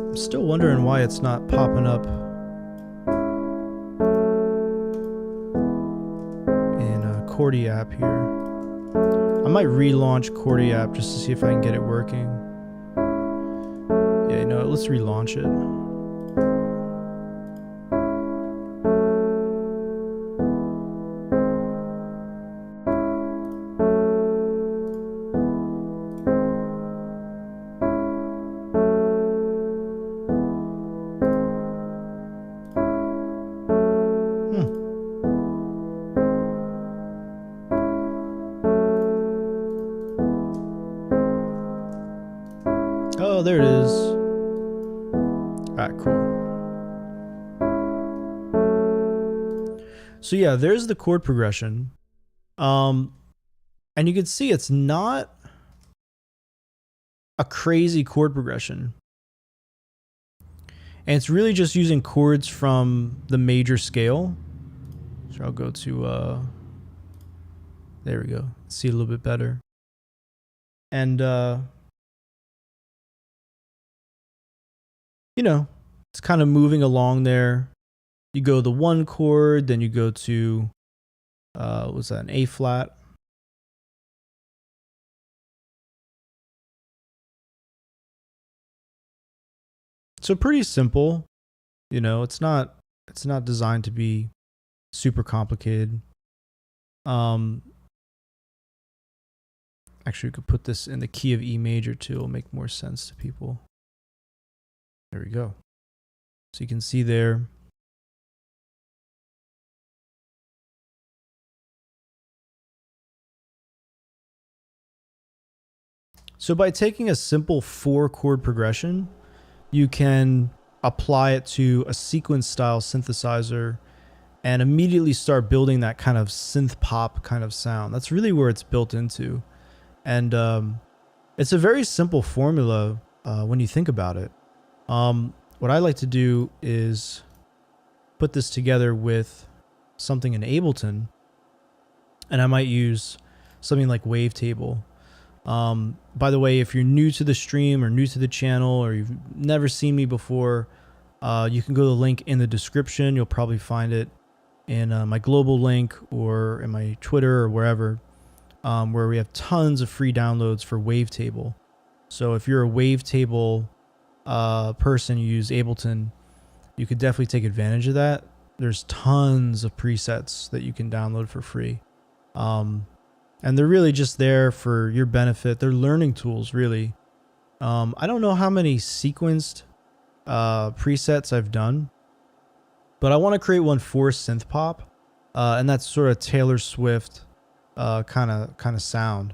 I'm still wondering why it's not popping up in a Chordy app here. I might relaunch Chordy app just to see if I can get it working. Yeah, you know what? Let's relaunch it. Oh, there it is. Alright, cool. So yeah, there's the chord progression. And you can see it's not a crazy chord progression. And it's really just using chords from the major scale. So I'll go to, there we go. See it a little bit better. And, you know, it's kind of moving along there. You go the 1 chord, then you go to, what's that, an A flat. So pretty simple, you know, it's not designed to be super complicated. Actually, we could put this in the key of E major too. It'll make more sense to people. There we go. So you can see there. So by taking a simple 4 chord progression, you can apply it to a sequence style synthesizer and immediately start building that kind of synth pop kind of sound. That's really where it's built into. And it's a very simple formula when you think about it. What I like to do is put this together with something in Ableton, and I might use something like wavetable. By the way, if you're new to the stream or new to the channel or you've never seen me before, you can go to the link in the description. You'll probably find it in my global link or in my Twitter or wherever, where we have tons of free downloads for wavetable. So if you're a wavetable person, you use Ableton, you could definitely take advantage of that. There's tons of presets that you can download for free. And they're really just there for your benefit. They're learning tools, really. I don't know how many sequenced presets I've done, but I want to create one for synth pop, and that's sort of Taylor Swift kind of sound,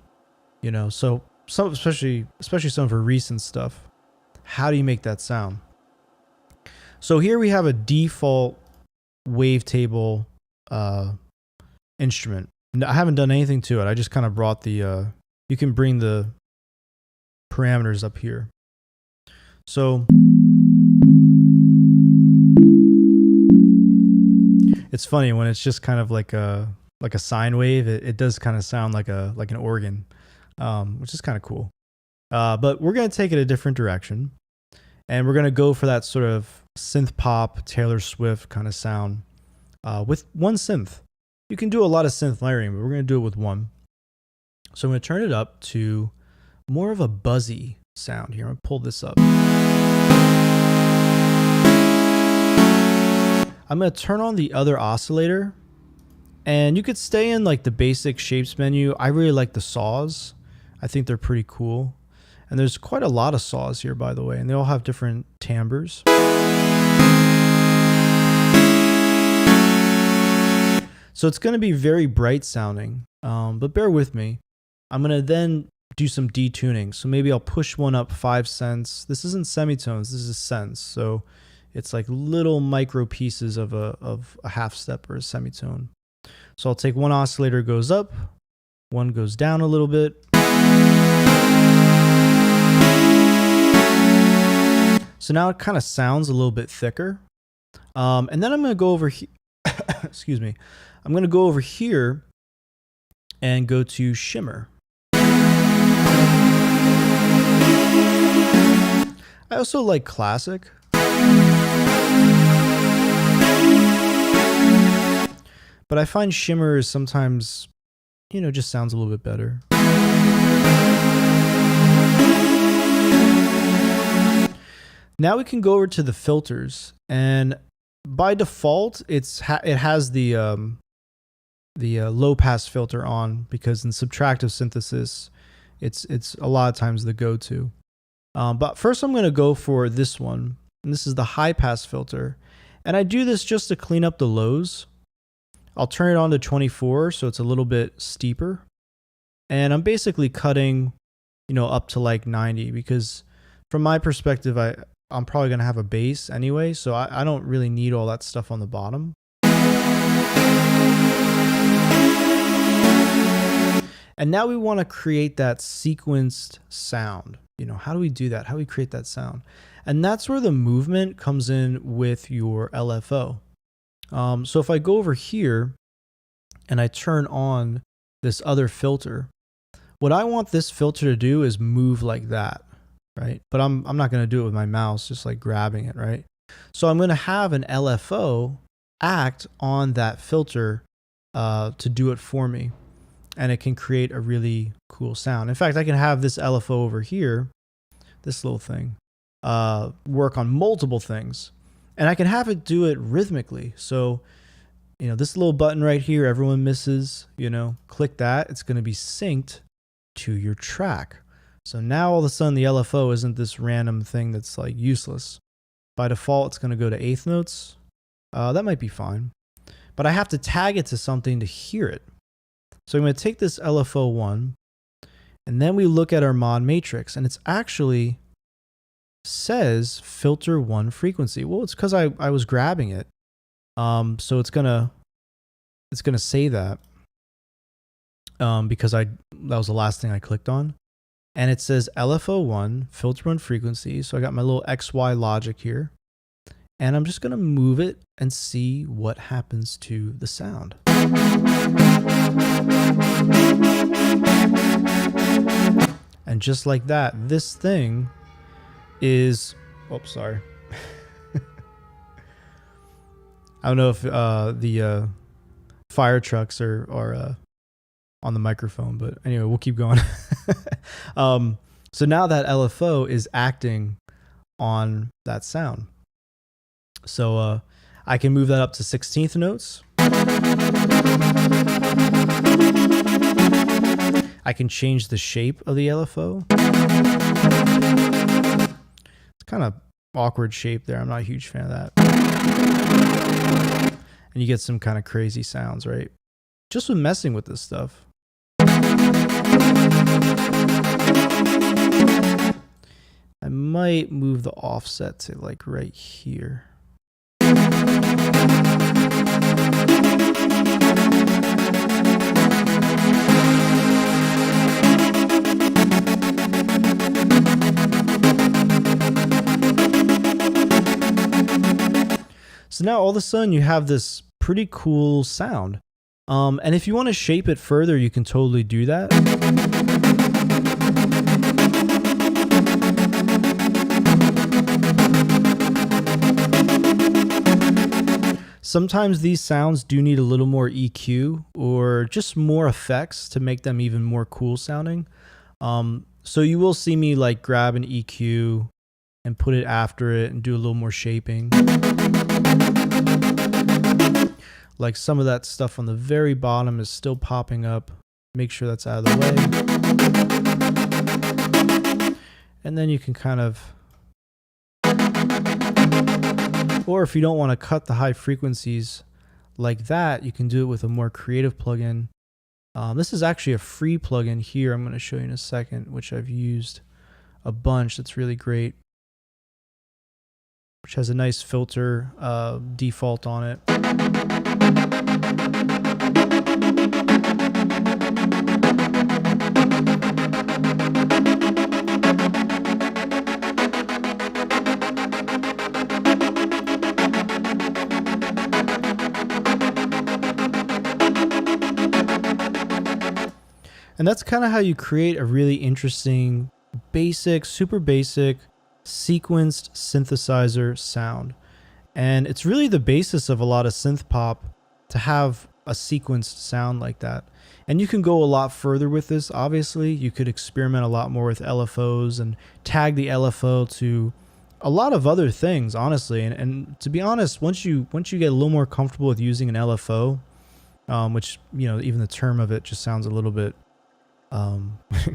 you know. So some, especially some of her recent stuff. How do you make that sound? So here we have a default wavetable instrument. I haven't done anything to it. I just kind of brought the, you can bring the parameters up here. So it's funny when it's just kind of like a sine wave, it does kind of sound like an organ, which is kind of cool. But we're going to take it a different direction, and we're going to go for that sort of synth pop, Taylor Swift kind of sound, with one synth. You can do a lot of synth layering, but we're going to do it with one. So I'm going to turn it up to more of a buzzy sound here. I'm going to pull this up. I'm going to turn on the other oscillator, and you could stay in like the basic shapes menu. I really like the saws. I think they're pretty cool. And there's quite a lot of saws here, by the way, and they all have different timbres. So it's going to be very bright sounding, but bear with me. I'm going to then do some detuning. So maybe I'll push one up 5 cents. This isn't semitones, this is cents. So it's like little micro pieces of a half step or a semitone. So I'll take one oscillator goes up, one goes down a little bit. So now it kind of sounds a little bit thicker. And then I'm going to go over here. Excuse me. I'm going to go over here and go to shimmer. I also like classic. But I find shimmer is sometimes, you know, just sounds a little bit better. Now we can go over to the filters, and by default, it has the low pass filter on, because in subtractive synthesis, it's a lot of times the go-to. But first I'm going to go for this one, and this is the high pass filter, and I do this just to clean up the lows. I'll turn it on to 24, so it's a little bit steeper, and I'm basically cutting, you know, up to like 90, because from my perspective, I'm probably going to have a bass anyway, so I don't really need all that stuff on the bottom. And now we want to create that sequenced sound. You know, how do we do that? How do we create that sound? And that's where the movement comes in with your LFO. So if I go over here and I turn on this other filter, what I want this filter to do is move like that, right? But I'm not going to do it with my mouse, just like grabbing it, right? So I'm going to have an LFO act on that filter to do it for me. And it can create a really cool sound. In fact, I can have this LFO over here, this little thing, work on multiple things. And I can have it do it rhythmically. So, you know, this little button right here, everyone misses, you know, click that. It's going to be synced to your track. So now all of a sudden the LFO isn't this random thing that's like useless. By default, it's going to go to eighth notes. That might be fine. But I have to tag it to something to hear it. So I'm going to take this LFO1, and then we look at our mod matrix, and it's actually says filter 1 frequency. Well, it's because I was grabbing it. So it's gonna say that because that was the last thing I clicked on. And it says LFO1, filter 1 frequency. So I got my little XY logic here. And I'm just going to move it and see what happens to the sound. And just like that, this thing is, oops, sorry. I don't know if the fire trucks are on the microphone, but anyway, we'll keep going. So now that LFO is acting on that sound. So I can move that up to 16th notes. I can change the shape of the LFO. It's kind of awkward shape there. I'm not a huge fan of that. And you get some kind of crazy sounds, right? Just with messing with this stuff. I might move the offset to like right here. So now all of a sudden you have this pretty cool sound. And if you want to shape it further, you can totally do that. Sometimes these sounds do need a little more EQ or just more effects to make them even more cool sounding. So you will see me like grab an EQ and put it after it and do a little more shaping. Like some of that stuff on the very bottom is still popping up. Make sure that's out of the way. And then you can kind of, or if you don't want to cut the high frequencies like that, you can do it with a more creative plugin. This is actually a free plugin here. I'm going to show you in a second, which I've used a bunch. That's really great, which has a nice filter default on it. And that's kind of how you create a really interesting, basic, super basic, sequenced synthesizer sound. And it's really the basis of a lot of synth pop to have a sequenced sound like that. And you can go a lot further with this. Obviously, you could experiment a lot more with LFOs and tag the LFO to a lot of other things, honestly. And to be honest, once you get a little more comfortable with using an LFO, which, you know, even the term of it just sounds a little bit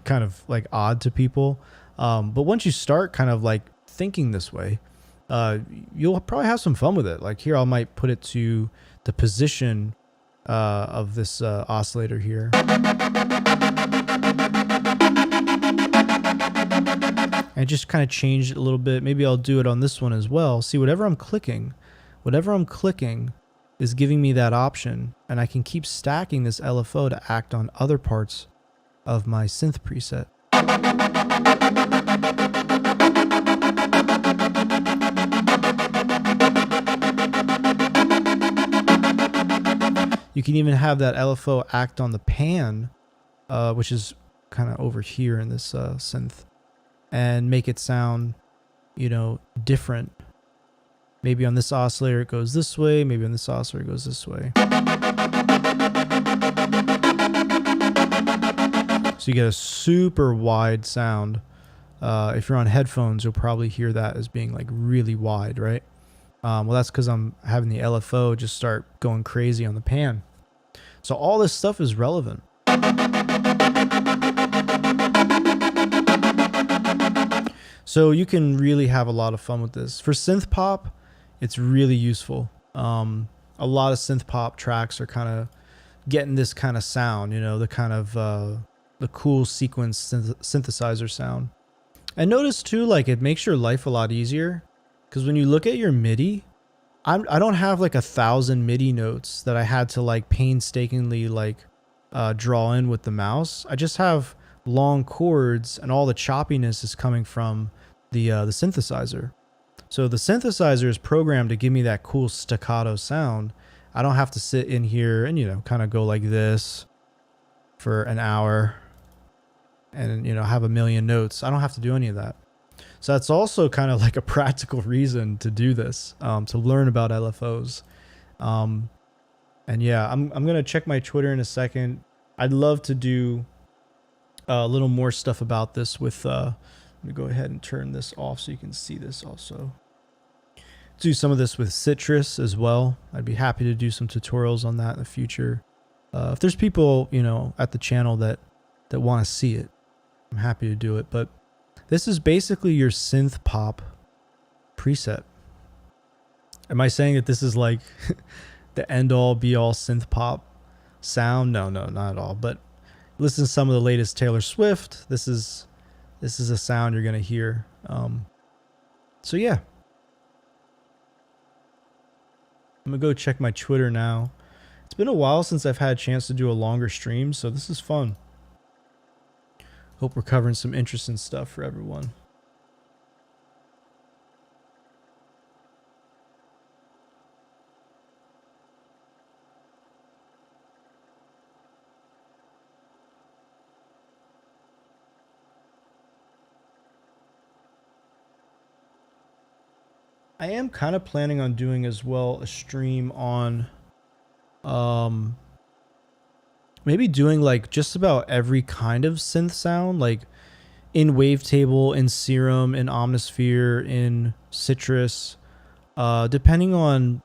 kind of like odd to people. But once you start kind of like thinking this way, you'll probably have some fun with it. Like here, I might put it to the position of this oscillator here. And just kind of change it a little bit. Maybe I'll do it on this one as well. See, whatever I'm clicking is giving me that option, and I can keep stacking this LFO to act on other parts of my synth preset. You can even have that LFO act on the pan, which is kind of over here in this synth, and make it sound, you know, different. Maybe on this oscillator it goes this way, maybe on this oscillator it goes this way. So you get a super wide sound. If you're on headphones, you'll probably hear that as being like really wide, right? Well, that's because I'm having the LFO just start going crazy on the pan. So all this stuff is relevant. So you can really have a lot of fun with this. For synth pop, it's really useful. A lot of synth pop tracks are kind of getting this kind of sound, you know, the kind of the cool sequence synthesizer sound. And notice too, like it makes your life a lot easier, because when you look at your MIDI, I don't have like 1,000 MIDI notes that I had to like painstakingly like draw in with the mouse. I just have long chords, and all the choppiness is coming from the synthesizer. So the synthesizer is programmed to give me that cool staccato sound. I don't have to sit in here and, you know, kind of go like this for an hour and, you know, have a million notes. I don't have to do any of that. So that's also kind of like a practical reason to do this, to learn about LFOs. And yeah, I'm going to check my Twitter in a second. I'd love to do a little more stuff about this with, let me go ahead and turn this off so you can see this also. Do some of this with Citrus as well. I'd be happy to do some tutorials on that in the future. If there's people, you know, at the channel that want to see it, I'm happy to do it. But this is basically your synth pop preset. Am I saying that this is like the end all be all synth pop sound? No, not at all. But listen to some of the latest Taylor Swift. This is a sound you're gonna hear. So yeah, I'm gonna go check my Twitter now. It's been a while since I've had a chance to do a longer stream, so this is fun. Hope we're covering some interesting stuff for everyone. I am kind of planning on doing as well a stream on maybe doing like just about every kind of synth sound, like in Wavetable, in Serum, in Omnisphere, in Citrus, depending on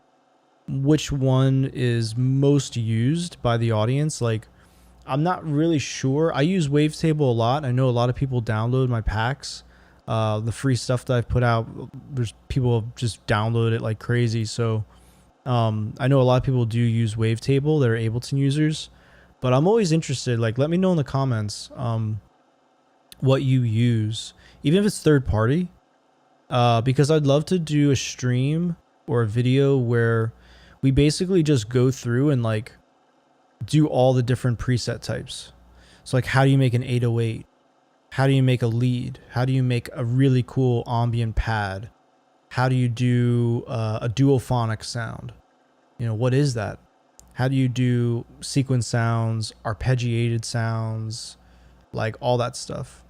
which one is most used by the audience. Like, I'm not really sure. I use Wavetable a lot. I know a lot of people download my packs. The free stuff that I've put out, there's people just download it like crazy. So I know a lot of people do use Wavetable that are Ableton users, but I'm always interested. Like, let me know in the comments what you use, even if it's third party, because I'd love to do a stream or a video where we basically just go through and like do all the different preset types. So like, how do you make an 808? How do you make a lead? How do you make a really cool ambient pad? How do you do a duophonic sound? You know, what is that? How do you do sequence sounds, arpeggiated sounds, like all that stuff?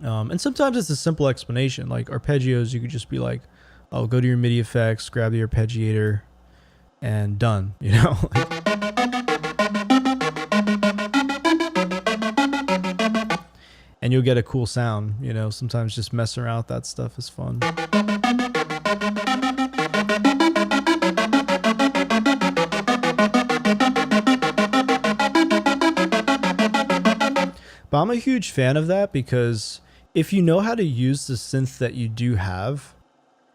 And sometimes it's a simple explanation. Like arpeggios, you could just be like, oh, go to your MIDI effects, grab the arpeggiator, and done, you know? And you'll get a cool sound, you know. Sometimes just messing around with that stuff is fun. But I'm a huge fan of that because if you know how to use the synth that you do have,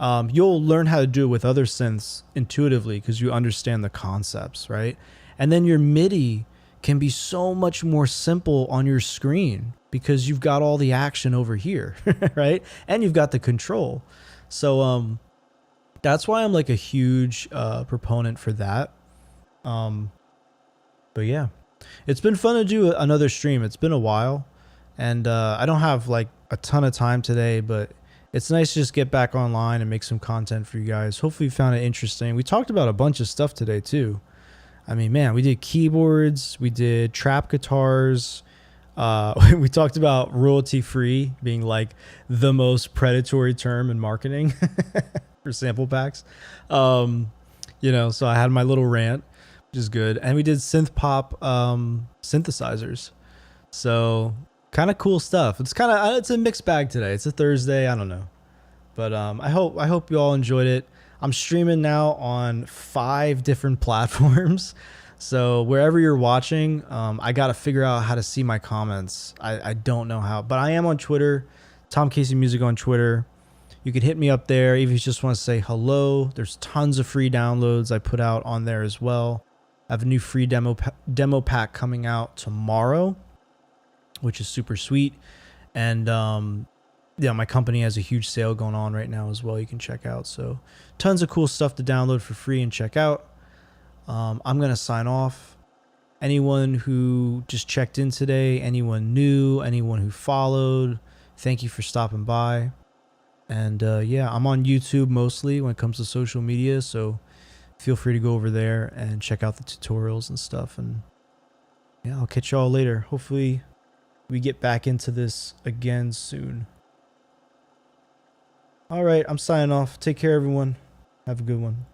you'll learn how to do it with other synths intuitively because you understand the concepts, right? And then your MIDI can be so much more simple on your screen because you've got all the action over here, right? And you've got the control. So that's why I'm like a huge proponent for that. But yeah, it's been fun to do another stream. It's been a while, and I don't have like a ton of time today, but it's nice to just get back online and make some content for you guys. Hopefully you found it interesting. We talked about a bunch of stuff today too. I mean, man, we did keyboards, we did trap guitars. We talked about royalty free being like the most predatory term in marketing for sample packs. You know, so I had my little rant, which is good. And we did synth pop synthesizers. So kind of cool stuff. It's kind of, it's a mixed bag today. It's a Thursday. I don't know. But I hope you all enjoyed it. I'm streaming now on 5 different platforms. So wherever you're watching, I got to figure out how to see my comments. I don't know how, but I am on Twitter, Tom Casey Music on Twitter. You can hit me up there if you just want to say hello. There's tons of free downloads I put out on there as well. I have a new free demo pack coming out tomorrow, which is super sweet. And yeah, my company has a huge sale going on right now as well. You can check out. So tons of cool stuff to download for free and check out. I'm going to sign off. Anyone who just checked in today, anyone new, anyone who followed, thank you for stopping by. And yeah, I'm on YouTube mostly when it comes to social media, so feel free to go over there and check out the tutorials and stuff. And yeah, I'll catch y'all later. Hopefully we get back into this again soon. All right, I'm signing off. Take care, everyone. Have a good one.